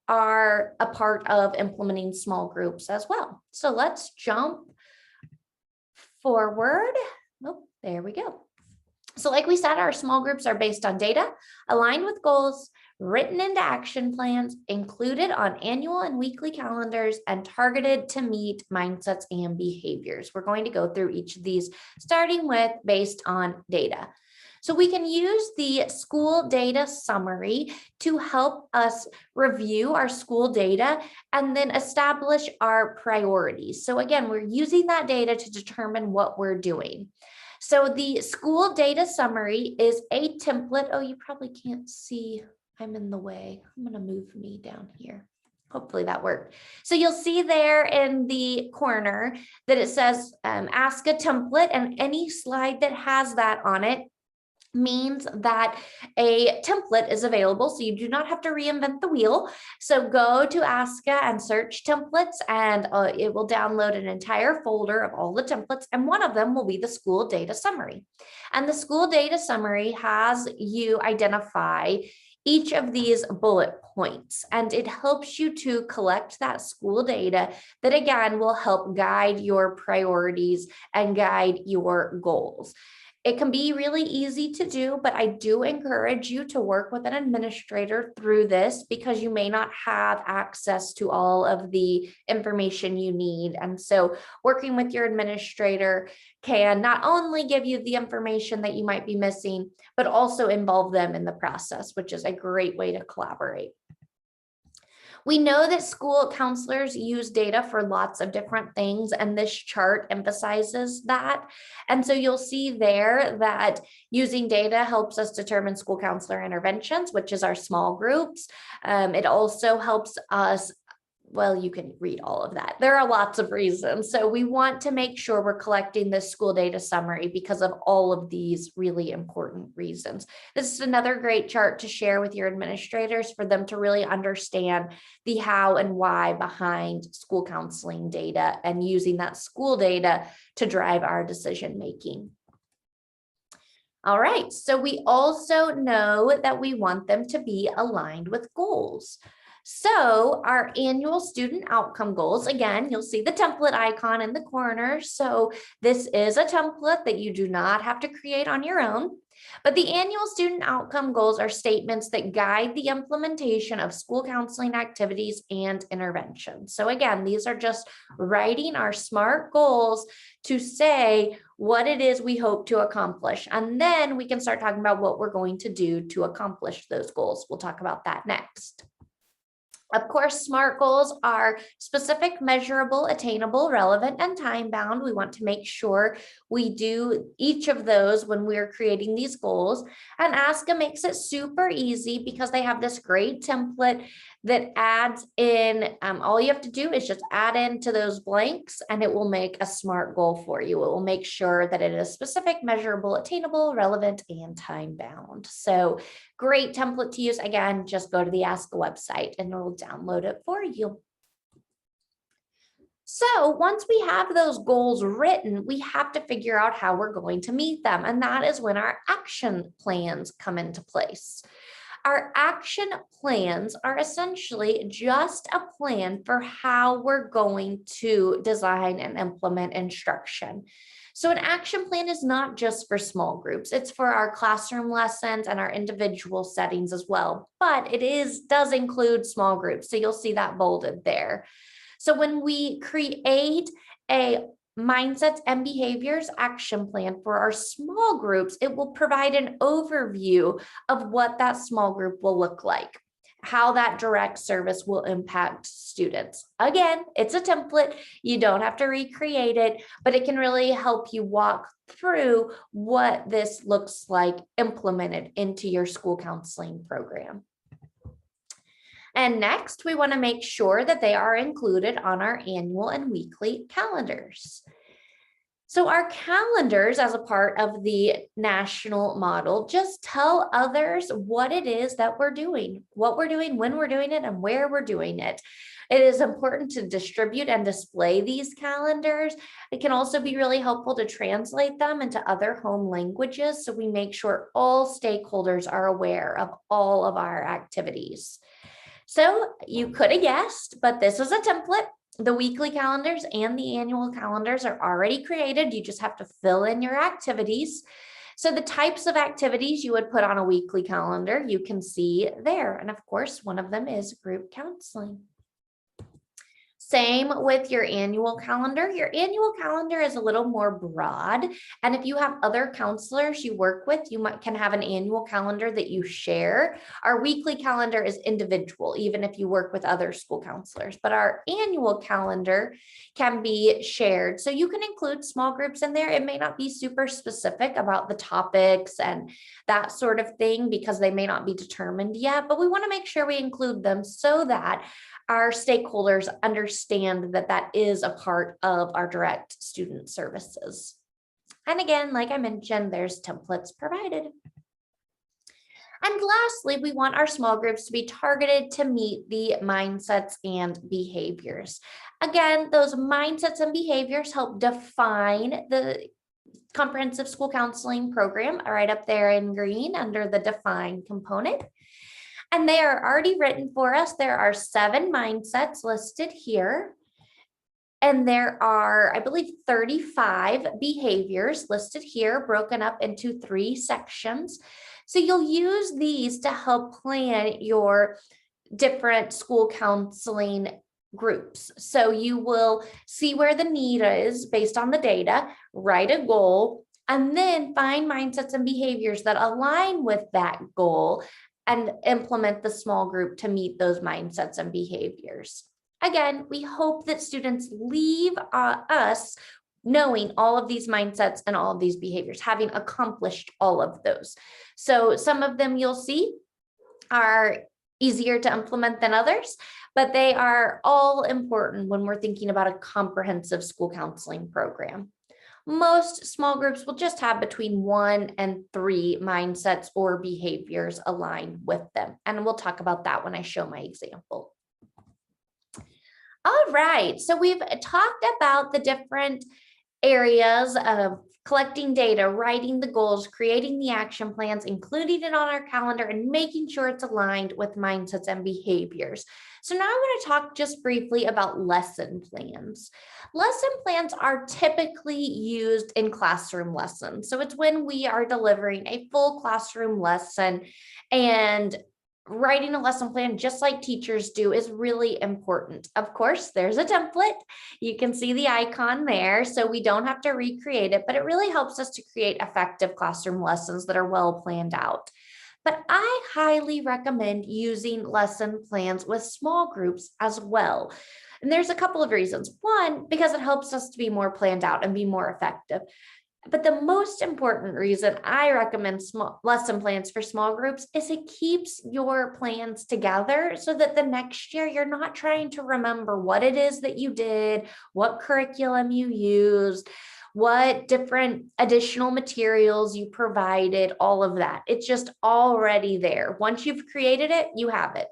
are a part of implementing small groups as well. So let's jump forward. Oh, there we go. So like we said, our small groups are based on data, aligned with goals, written into action plans, included on annual and weekly calendars, and targeted to meet mindsets and behaviors. We're going to go through each of these, starting with based on data. So we can use the school data summary to help us review our school data and then establish our priorities. So again, we're using that data to determine what we're doing. So the school data summary is a template. Oh, you probably can't see, I'm in the way. I'm going to move me down here. Hopefully that worked. So you'll see there in the corner that it says ASCA template, and any slide that has that on it means that a template is available, so you do not have to reinvent the wheel. So go to ASCA and search templates, and it will download an entire folder of all the templates, and one of them will be the school data summary. And the school data summary has you identify each of these bullet points, and it helps you to collect that school data that again will help guide your priorities and guide your goals. It can be really easy to do, but I do encourage you to work with an administrator through this, because you may not have access to all of the information you need. And so working with your administrator can not only give you the information that you might be missing, but also involve them in the process, which is a great way to collaborate. We know that school counselors use data for lots of different things, and this chart emphasizes that. And so you'll see there that using data helps us determine school counselor interventions, which is our small groups. It also helps us, well, you can read all of that. There are lots of reasons. So we want to make sure we're collecting this school data summary because of all of these really important reasons. This is another great chart to share with your administrators for them to really understand the how and why behind school counseling data and using that school data to drive our decision making. All right, so we also know that we want them to be aligned with goals. So our annual student outcome goals, again, you'll see the template icon in the corner. So this is a template that you do not have to create on your own. But the annual student outcome goals are statements that guide the implementation of school counseling activities and interventions. So again, these are just writing our SMART goals to say what it is we hope to accomplish. And then we can start talking about what we're going to do to accomplish those goals. We'll talk about that next. Of course, SMART goals are specific, measurable, attainable, relevant, and time-bound. We want to make sure we do each of those when we're creating these goals. And ASCA makes it super easy because they have this great template that adds in, all you have to do is just add into those blanks and it will make a SMART goal for you. It will make sure that it is specific, measurable, attainable, relevant, and time-bound. So great template to use. Again, just go to the ASCA website and it'll download it for you. So once we have those goals written, we have to figure out how we're going to meet them. And that is when our action plans come into place. Our action plans are essentially just a plan for how we're going to design and implement instruction. So an action plan is not just for small groups, it's for our classroom lessons and our individual settings as well, but it does include small groups. So you'll see that bolded there. So when we create a mindsets and behaviors action plan for our small groups, it will provide an overview of what that small group will look like, how that direct service will impact students. Again, it's a template. You don't have to recreate it, but it can really help you walk through what this looks like implemented into your school counseling program. And next, we want to make sure that they are included on our annual and weekly calendars. So our calendars, as a part of the national model, just tell others what it is that we're doing, what we're doing, when we're doing it, and where we're doing it. It is important to distribute and display these calendars. It can also be really helpful to translate them into other home languages so we make sure all stakeholders are aware of all of our activities. So you could have guessed, but this is a template. The weekly calendars and the annual calendars are already created. You just have to fill in your activities. So the types of activities you would put on a weekly calendar, you can see there. And of course, one of them is group counseling. Same with your annual calendar. Your annual calendar is a little more broad. And if you have other counselors you work with, you can have an annual calendar that you share. Our weekly calendar is individual, even if you work with other school counselors. But our annual calendar can be shared. So you can include small groups in there. It may not be super specific about the topics and that sort of thing because they may not be determined yet, but we want to make sure we include them so that our stakeholders understand that that is a part of our direct student services. And again, like I mentioned, there's templates provided. And lastly, we want our small groups to be targeted to meet the mindsets and behaviors. Again, those mindsets and behaviors help define the comprehensive school counseling program right up there in green under the define component. And they are already written for us. There are 7 mindsets listed here. And there are, I believe, 35 behaviors listed here, broken up into 3 sections. So you'll use these to help plan your different school counseling groups. So you will see where the need is based on the data, write a goal, and then find mindsets and behaviors that align with that goal and implement the small group to meet those mindsets and behaviors. Again, we hope that students leave us knowing all of these mindsets and all of these behaviors, having accomplished all of those. So some of them you'll see are easier to implement than others, but they are all important when we're thinking about a comprehensive school counseling program. Most small groups will just have between 1 and 3 mindsets or behaviors aligned with them. And we'll talk about that when I show my example. All right, so we've talked about the different areas of collecting data, writing the goals, creating the action plans, including it on our calendar, and making sure it's aligned with mindsets and behaviors. So now I'm going to talk just briefly about lesson plans. Lesson plans are typically used in classroom lessons. So it's when we are delivering a full classroom lesson, and writing a lesson plan, just like teachers do, is really important. Of course, there's a template. You can see the icon there, so we don't have to recreate it, but it really helps us to create effective classroom lessons that are well planned out. But I highly recommend using lesson plans with small groups as well. And there's a couple of reasons. One, because it helps us to be more planned out and be more effective. But the most important reason I recommend small lesson plans for small groups is it keeps your plans together so that the next year you're not trying to remember what it is that you did, what curriculum you used, what different additional materials you provided, all of that. It's just already there. Once you've created it, you have it.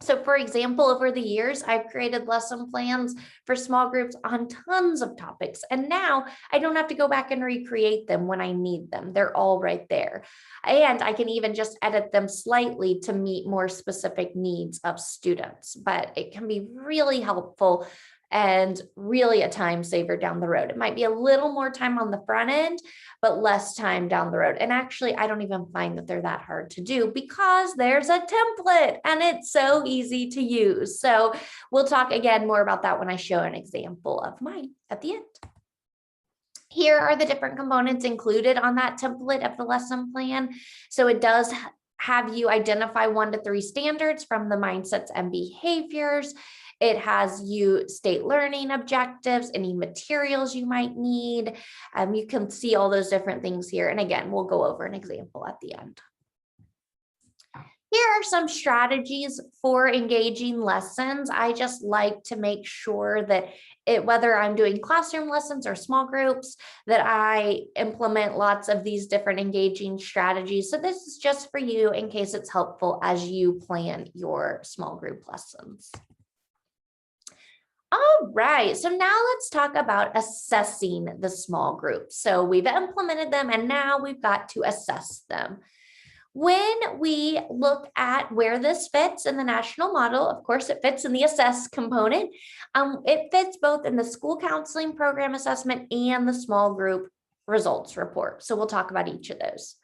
So for example, over the years, I've created lesson plans for small groups on tons of topics. And now I don't have to go back and recreate them when I need them. They're all right there. And I can even just edit them slightly to meet more specific needs of students. But it can be really helpful and really a time saver down the road. It might be a little more time on the front end, but less time down the road. And actually, I don't even find that they're that hard to do because there's a template and it's so easy to use. So we'll talk again more about that when I show an example of mine at the end. Here are the different components included on that template of the lesson plan. So it does have you identify 1 to 3 standards from the mindsets and behaviors. It has you state learning objectives, any materials you might need. You can see all those different things here. And again, we'll go over an example at the end. Here are some strategies for engaging lessons. I just like to make sure that whether I'm doing classroom lessons or small groups, that I implement lots of these different engaging strategies. So this is just for you in case it's helpful as you plan your small group lessons. All right, so now let's talk about assessing the small groups. So we've implemented them and now we've got to assess them. When we look at where this fits in the national model, of course, it fits in the assess component. It fits both in the school counseling program assessment and the small group results report. So we'll talk about each of those.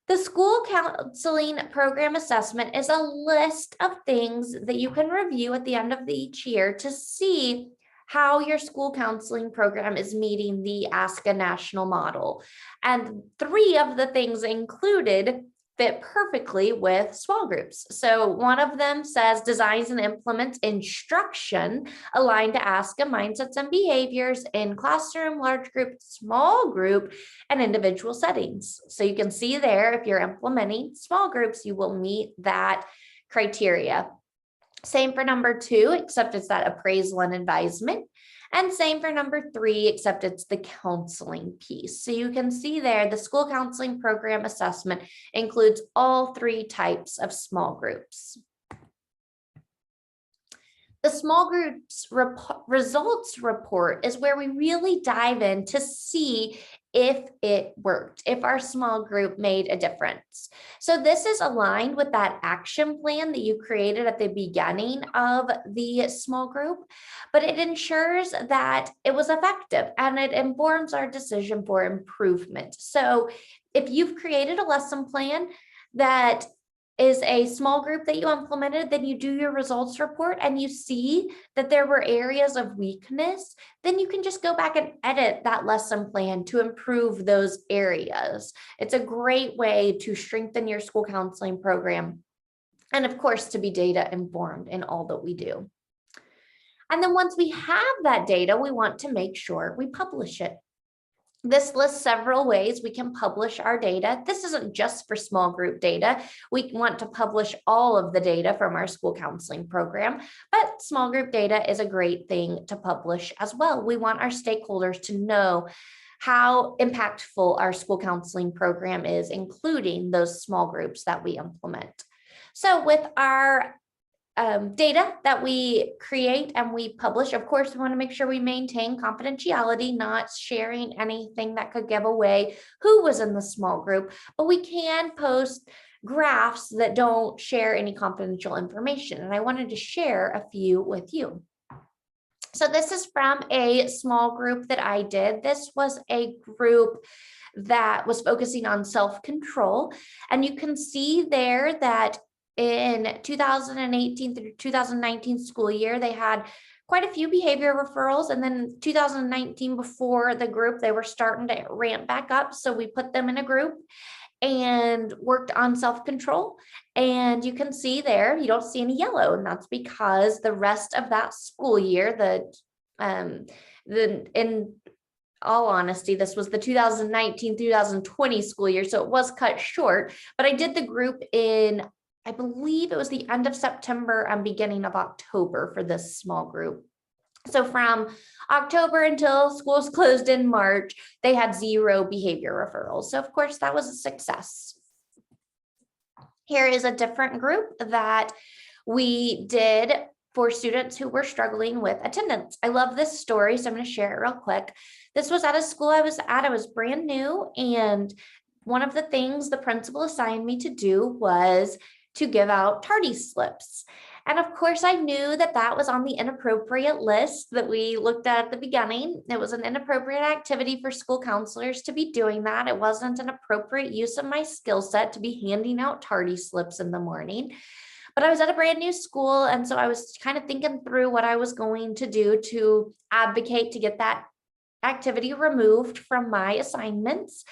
The school counseling program assessment is a list of things that you can review at the end of each year to see how your school counseling program is meeting the ASCA National Model. And 3 of the things included fit perfectly with small groups. So one of them says designs and implements instruction aligned to ASCA mindsets and behaviors in classroom, large group, small group, and individual settings. So you can see there, if you're implementing small groups, you will meet that criteria. Same for number 2, except it's that appraisal and advisement. And same for number 3, except it's the counseling piece. So you can see there, the school counseling program assessment includes all 3 types of small groups. The small groups results report is where we really dive in to see if it worked, if our small group made a difference. So this is aligned with that action plan that you created at the beginning of the small group, but it ensures that it was effective and it informs our decision for improvement. So if you've created a lesson plan that is a small group that you implemented, then you do your results report and you see that there were areas of weakness, then you can just go back and edit that lesson plan to improve those areas. It's a great way to strengthen your school counseling program. And of course, to be data informed in all that we do. And then once we have that data, we want to make sure we publish it. This lists several ways we can publish our data. This isn't just for small group data. We want to publish all of the data from our school counseling program, but small group data is a great thing to publish as well. We want our stakeholders to know how impactful our school counseling program is, including those small groups that we implement. So with our data that we create and we publish, of course, we want to make sure we maintain confidentiality, not sharing anything that could give away who was in the small group, but we can post graphs that don't share any confidential information. And I wanted to share a few with you. So this is from a small group that I did. This was a group that was focusing on self-control. And you can see there that in 2018 through 2019 school year, they had quite a few behavior referrals. And then 2019, before the group, they were starting to ramp back up. So we put them in a group and worked on self-control. And you can see there, you don't see any yellow, and that's because the rest of that school year, in all honesty, this was the 2019-2020 school year, so it was cut short, but I did the group in, I believe it was the end of September and beginning of October for this small group. So from October until schools closed in March, they had 0 behavior referrals. So of course that was a success. Here is a different group that we did for students who were struggling with attendance. I love this story, so I'm going to share it real quick. This was at a school I was at. I was brand new, and one of the things the principal assigned me to do was to give out tardy slips. And of course, I knew that that was on the inappropriate list that we looked at the beginning. It was an inappropriate activity for school counselors to be doing that. It wasn't an appropriate use of my skill set to be handing out tardy slips in the morning. But I was at a brand new school, and so I was kind of thinking through what I was going to do to advocate to get that activity removed from my assignments.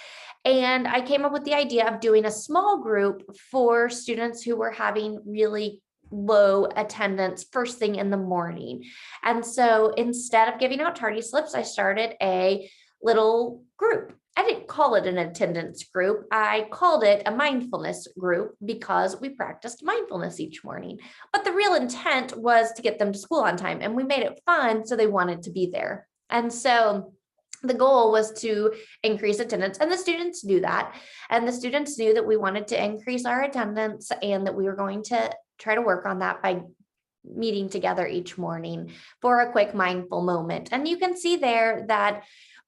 And I came up with the idea of doing a small group for students who were having really low attendance first thing in the morning. And so instead of giving out tardy slips, I started a little group. I didn't call it an attendance group. I called it a mindfulness group because we practiced mindfulness each morning. But the real intent was to get them to school on time, and we made it fun so they wanted to be there. And so the goal was to increase attendance, and the students knew that. And the students knew that we wanted to increase our attendance and that we were going to try to work on that by meeting together each morning for a quick mindful moment. And you can see there that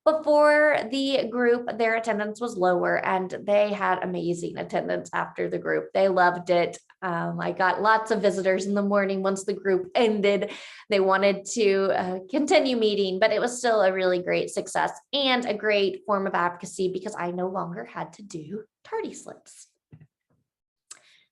before the group, their attendance was lower, and they had amazing attendance after the group. They loved it. I got lots of visitors in the morning once the group ended. They wanted to continue meeting, but it was still a really great success and a great form of advocacy because I no longer had to do tardy slips.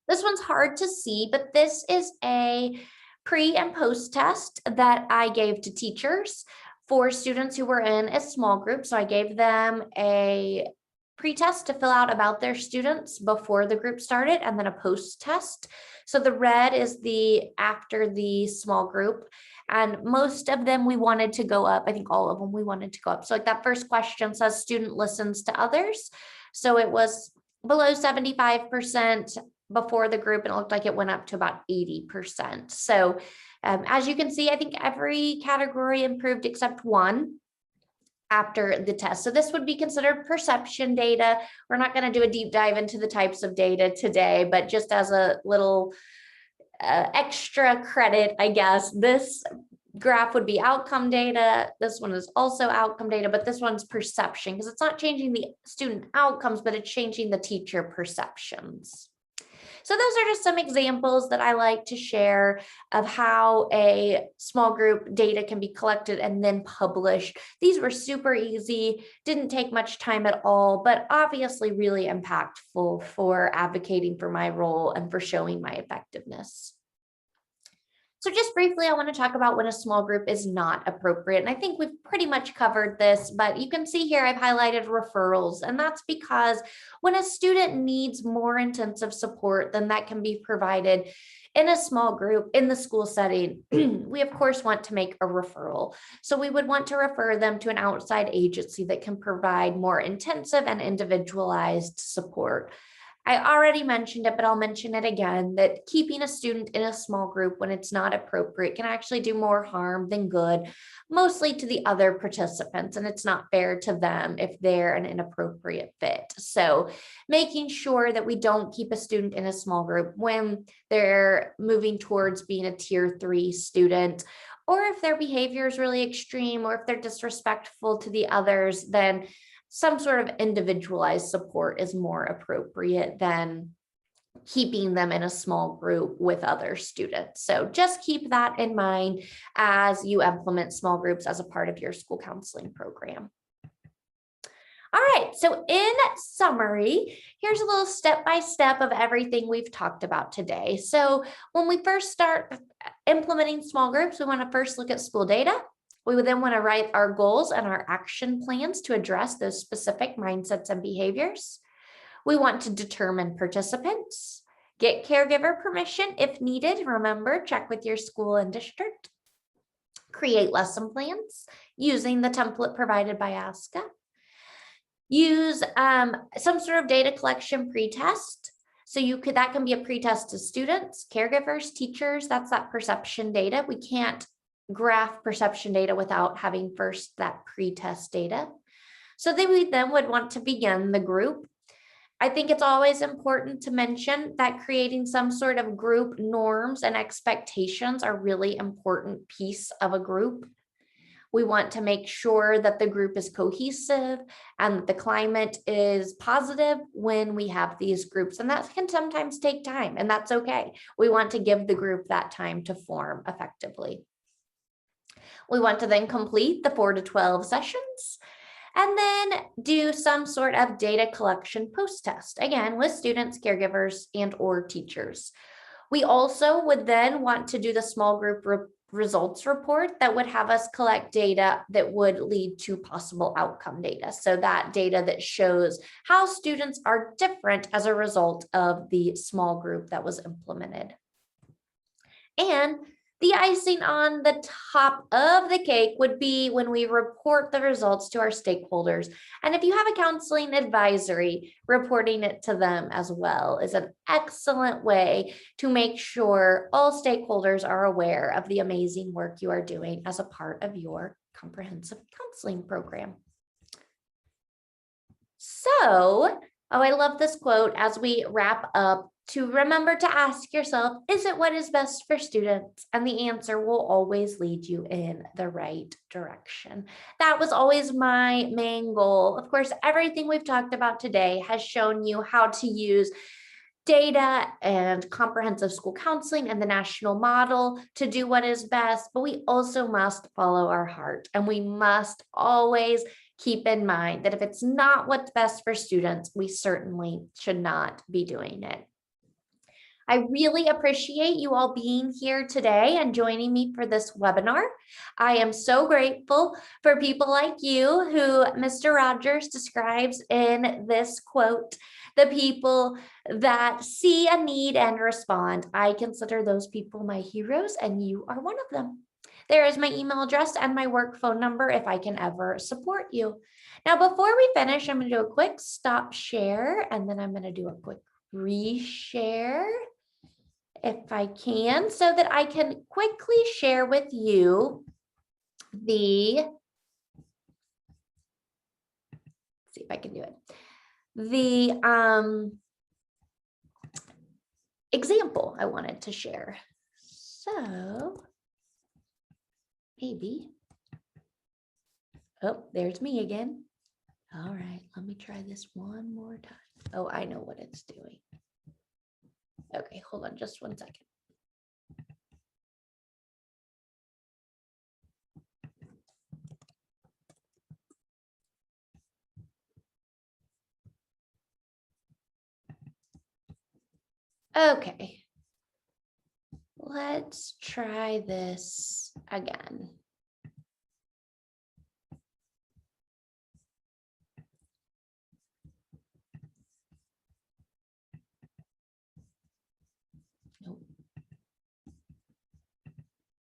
This one's hard to see, but this is a pre and post test that I gave to teachers for students who were in a small group. So I gave them a pre-test to fill out about their students before the group started, and then a post-test. So the red is the after the small group, and most of them we wanted to go up. I think all of them we wanted to go up. So like that first question says student listens to others. So it was below 75% before the group, and it looked like it went up to about 80%. So as you can see, I think every category improved except one after the test. So this would be considered perception data. We're not going to do a deep dive into the types of data today, but just as a little extra credit, I guess, this graph would be outcome data. This one is also outcome data, but this one's perception because it's not changing the student outcomes, but it's changing the teacher perceptions. So those are just some examples that I like to share of how a small group data can be collected and then published. These were super easy, didn't take much time at all, but obviously really impactful for advocating for my role and for showing my effectiveness. So just briefly, I want to talk about when a small group is not appropriate. And I think we've pretty much covered this, but you can see here I've highlighted referrals. And that's because when a student needs more intensive support than that can be provided in a small group in the school setting, we of course want to make a referral. So we would want to refer them to an outside agency that can provide more intensive and individualized support. I already mentioned it, but I'll mention it again, that keeping a student in a small group when it's not appropriate can actually do more harm than good, mostly to the other participants, and it's not fair to them if they're an inappropriate fit. So making sure that we don't keep a student in a small group when they're moving towards being a tier 3 student, or if their behavior is really extreme, or if they're disrespectful to the others, then some sort of individualized support is more appropriate than keeping them in a small group with other students. So just keep that in mind as you implement small groups as a part of your school counseling program. All right, so in summary, here's a little step-by-step of everything we've talked about today. So when we first start implementing small groups, we want to first look at school data. We would then want to write our goals and our action plans to address those specific mindsets and behaviors. We want to determine participants, get caregiver permission if needed. Remember, check with your school and district. Create lesson plans using the template provided by ASCA. Use some sort of data collection pretest. So that can be a pretest to students, caregivers, teachers. That's that perception data. We can't graph perception data without having first that pretest data. So we then would want to begin the group. I think it's always important to mention that creating some sort of group norms and expectations are really important piece of a group. We want to make sure that the group is cohesive and that the climate is positive when we have these groups. And that can sometimes take time, and that's okay. We want to give the group that time to form effectively. We want to then complete the 4 to 12 sessions and then do some sort of data collection post-test, again, with students, caregivers, and or teachers. We also would then want to do the small group results report that would have us collect data that would lead to possible outcome data. So that data that shows how students are different as a result of the small group that was implemented. And the icing on the top of the cake would be when we report the results to our stakeholders. And if you have a counseling advisory, reporting it to them as well is an excellent way to make sure all stakeholders are aware of the amazing work you are doing as a part of your comprehensive counseling program. So, I love this quote as we wrap up. To remember to ask yourself, is it what is best for students? And the answer will always lead you in the right direction. That was always my main goal. Of course, everything we've talked about today has shown you how to use data and comprehensive school counseling and the national model to do what is best, but we also must follow our heart, and we must always keep in mind that if it's not what's best for students, we certainly should not be doing it. I really appreciate you all being here today and joining me for this webinar. I am so grateful for people like you who Mr. Rogers describes in this quote, the people that see a need and respond. I consider those people my heroes, and you are one of them. There is my email address and my work phone number if I can ever support you. Now, before we finish, I'm going to do a quick stop share, and then I'm going to do a quick reshare if I can, so that I can quickly share with you see if I can do it, the example I wanted to share. So maybe, oh, there's me again. All right, let me try this one more time. Oh, I know what it's doing. Okay, hold on just 1 second. Okay, let's try this again. Nope.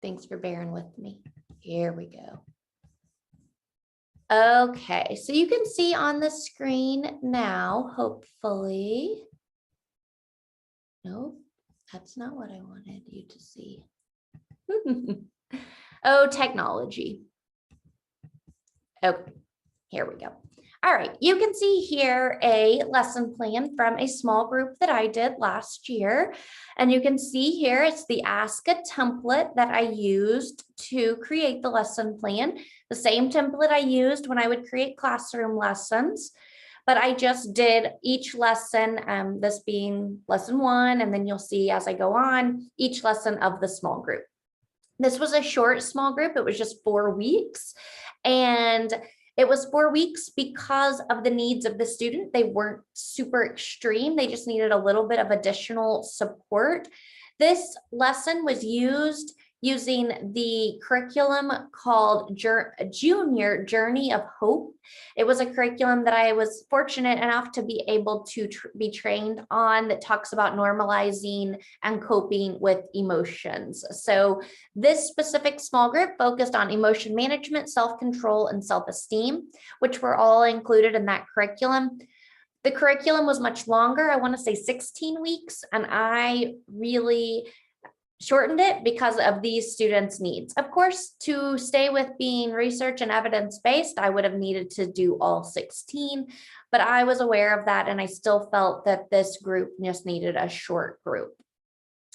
Thanks for bearing with me. Here we go. Okay, so you can see on the screen now, hopefully. Nope, that's not what I wanted you to see. Oh, technology. Okay, here we go. All right, you can see here a lesson plan from a small group that I did last year. And you can see here, it's the ASCA template that I used to create the lesson plan. The same template I used when I would create classroom lessons. But I just did each lesson, this being lesson 1, and then you'll see as I go on, each lesson of the small group. This was a short small group. It was just 4 weeks. And it was 4 weeks because of the needs of the student. They weren't super extreme. They just needed a little bit of additional support. This lesson was using the curriculum called Junior Journey of Hope. It was a curriculum that I was fortunate enough to be able to be trained on that talks about normalizing and coping with emotions. So this specific small group focused on emotion management, self-control, and self-esteem, which were all included in that curriculum. The curriculum was much longer, I want to say 16 weeks, and I really shortened it because of these students' needs. Of course, to stay with being research and evidence-based, I would have needed to do all 16, but I was aware of that and I still felt that this group just needed a short group.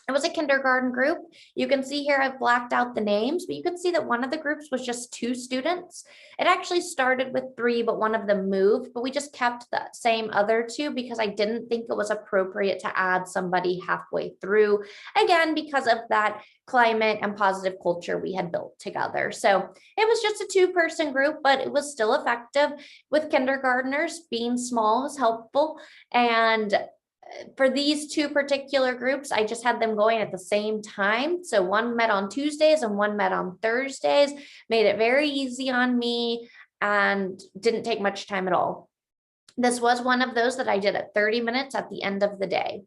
It was a kindergarten group. You can see here I've blacked out the names, but you can see that one of the groups was just 2 students. It actually started with 3, but one of them moved, but we just kept that same other 2 because I didn't think it was appropriate to add somebody halfway through, again, because of that climate and positive culture we had built together. So it was just a 2-person group, but it was still effective. With kindergartners, being small was helpful. And for these 2 particular groups, I just had them going at the same time. So one met on Tuesdays and one met on Thursdays, made it very easy on me and didn't take much time at all. This was one of those that I did at 30 minutes at the end of the day.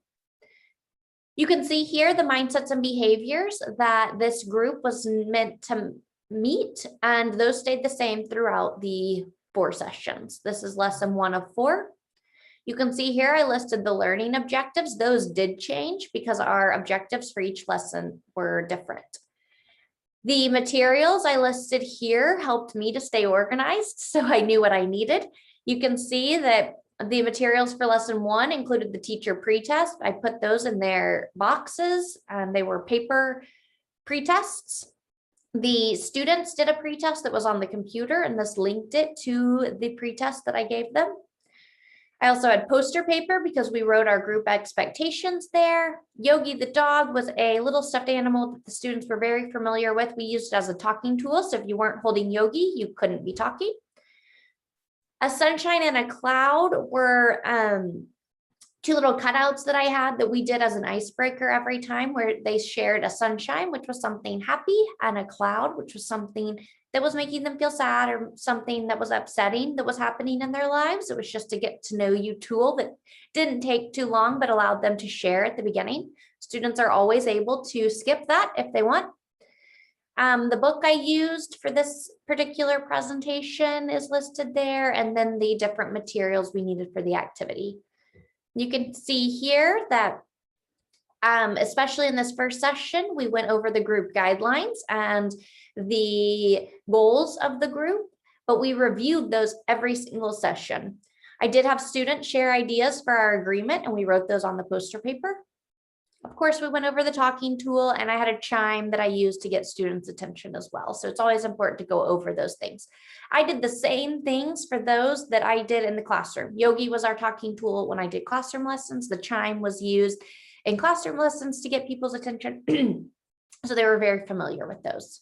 You can see here the mindsets and behaviors that this group was meant to meet, and those stayed the same throughout the 4 sessions. This is lesson 1 of 4. You can see here I listed the learning objectives. Those did change because our objectives for each lesson were different. The materials I listed here helped me to stay organized, so I knew what I needed. You can see that the materials for lesson 1 included the teacher pretest. I put those in their boxes and they were paper pretests. The students did a pretest that was on the computer and this linked it to the pretest that I gave them. I also had poster paper because we wrote our group expectations there. Yogi the dog was a little stuffed animal that the students were very familiar with. We used it as a talking tool. So if you weren't holding Yogi, you couldn't be talking. A sunshine and a cloud were 2 little cutouts that I had that we did as an icebreaker every time, where they shared a sunshine, which was something happy, and a cloud, which was something that was making them feel sad or something that was upsetting that was happening in their lives. It was just a get to know you tool that didn't take too long, but allowed them to share at the beginning. Students are always able to skip that if they want. The book I used for this particular presentation is listed there, and then the different materials we needed for the activity. You can see here that especially in this first session, we went over the group guidelines and the goals of the group, but we reviewed those every single session. I did have students share ideas for our agreement and we wrote those on the poster paper. Of course, we went over the talking tool and I had a chime that I used to get students' attention as well. So it's always important to go over those things. I did the same things for those that I did in the classroom. Yogi was our talking tool when I did classroom lessons. The chime was used in classroom lessons to get people's attention. So they were very familiar with those.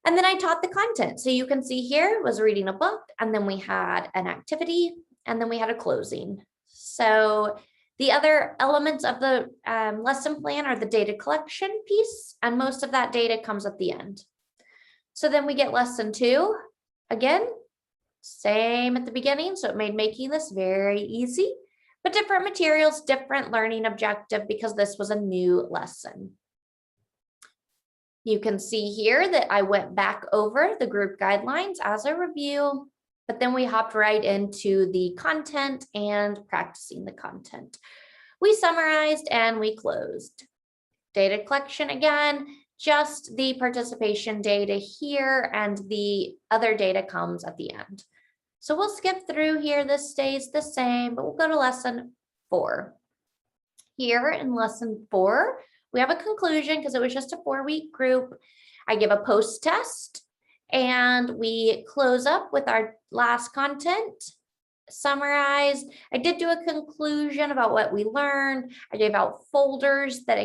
And then I taught the content. So you can see here was reading a book, and then we had an activity, and then we had a closing. So the other elements of the lesson plan are the data collection piece, and most of that data comes at the end. So then we get lesson 2, again, same at the beginning. So it made making this very easy, but different materials, different learning objective because this was a new lesson. You can see here that I went back over the group guidelines as a review, but then we hopped right into the content and practicing the content. We summarized and we closed. Data collection again, just the participation data here, and the other data comes at the end. So we'll skip through here. This stays the same, but we'll go to lesson 4. Here in lesson 4, we have a conclusion because it was just a 4-week group. I give a post test and we close up with our last content, summarize. I did do a conclusion about what we learned. I gave out folders that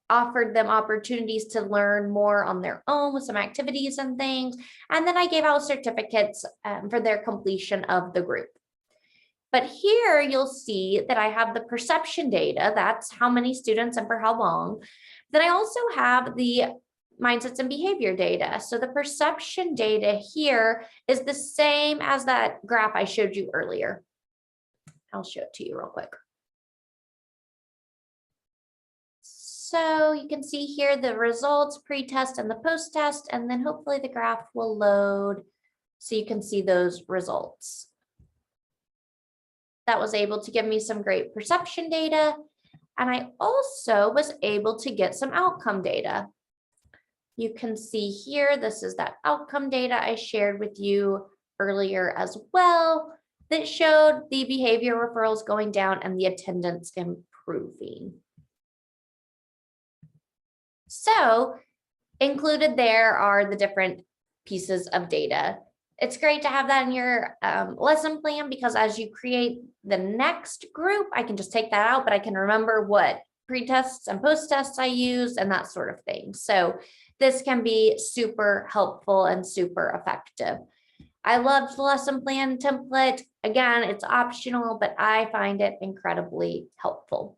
offered them opportunities to learn more on their own with some activities and things. And then I gave out certificates for their completion of the group. But here you'll see that I have the perception data, that's how many students and for how long. Then I also have the mindsets and behavior data. So the perception data here is the same as that graph I showed you earlier. I'll show it to you real quick. So you can see here the results, pre-test and the post-test, and then hopefully the graph will load so you can see those results. That was able to give me some great perception data. And I also was able to get some outcome data. You can see here, this is that outcome data I shared with you earlier as well that showed the behavior referrals going down and the attendance improving. So included there are the different pieces of data. It's great to have that in your lesson plan because as you create the next group, I can just take that out, but I can remember what pre-tests and post-tests I used and that sort of thing. So this can be super helpful and super effective. I love the lesson plan template. Again, it's optional, but I find it incredibly helpful.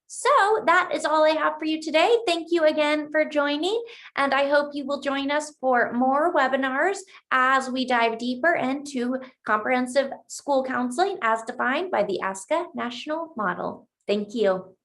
So that is all I have for you today. Thank you again for joining, and I hope you will join us for more webinars as we dive deeper into comprehensive school counseling as defined by the ASCA National Model. Thank you.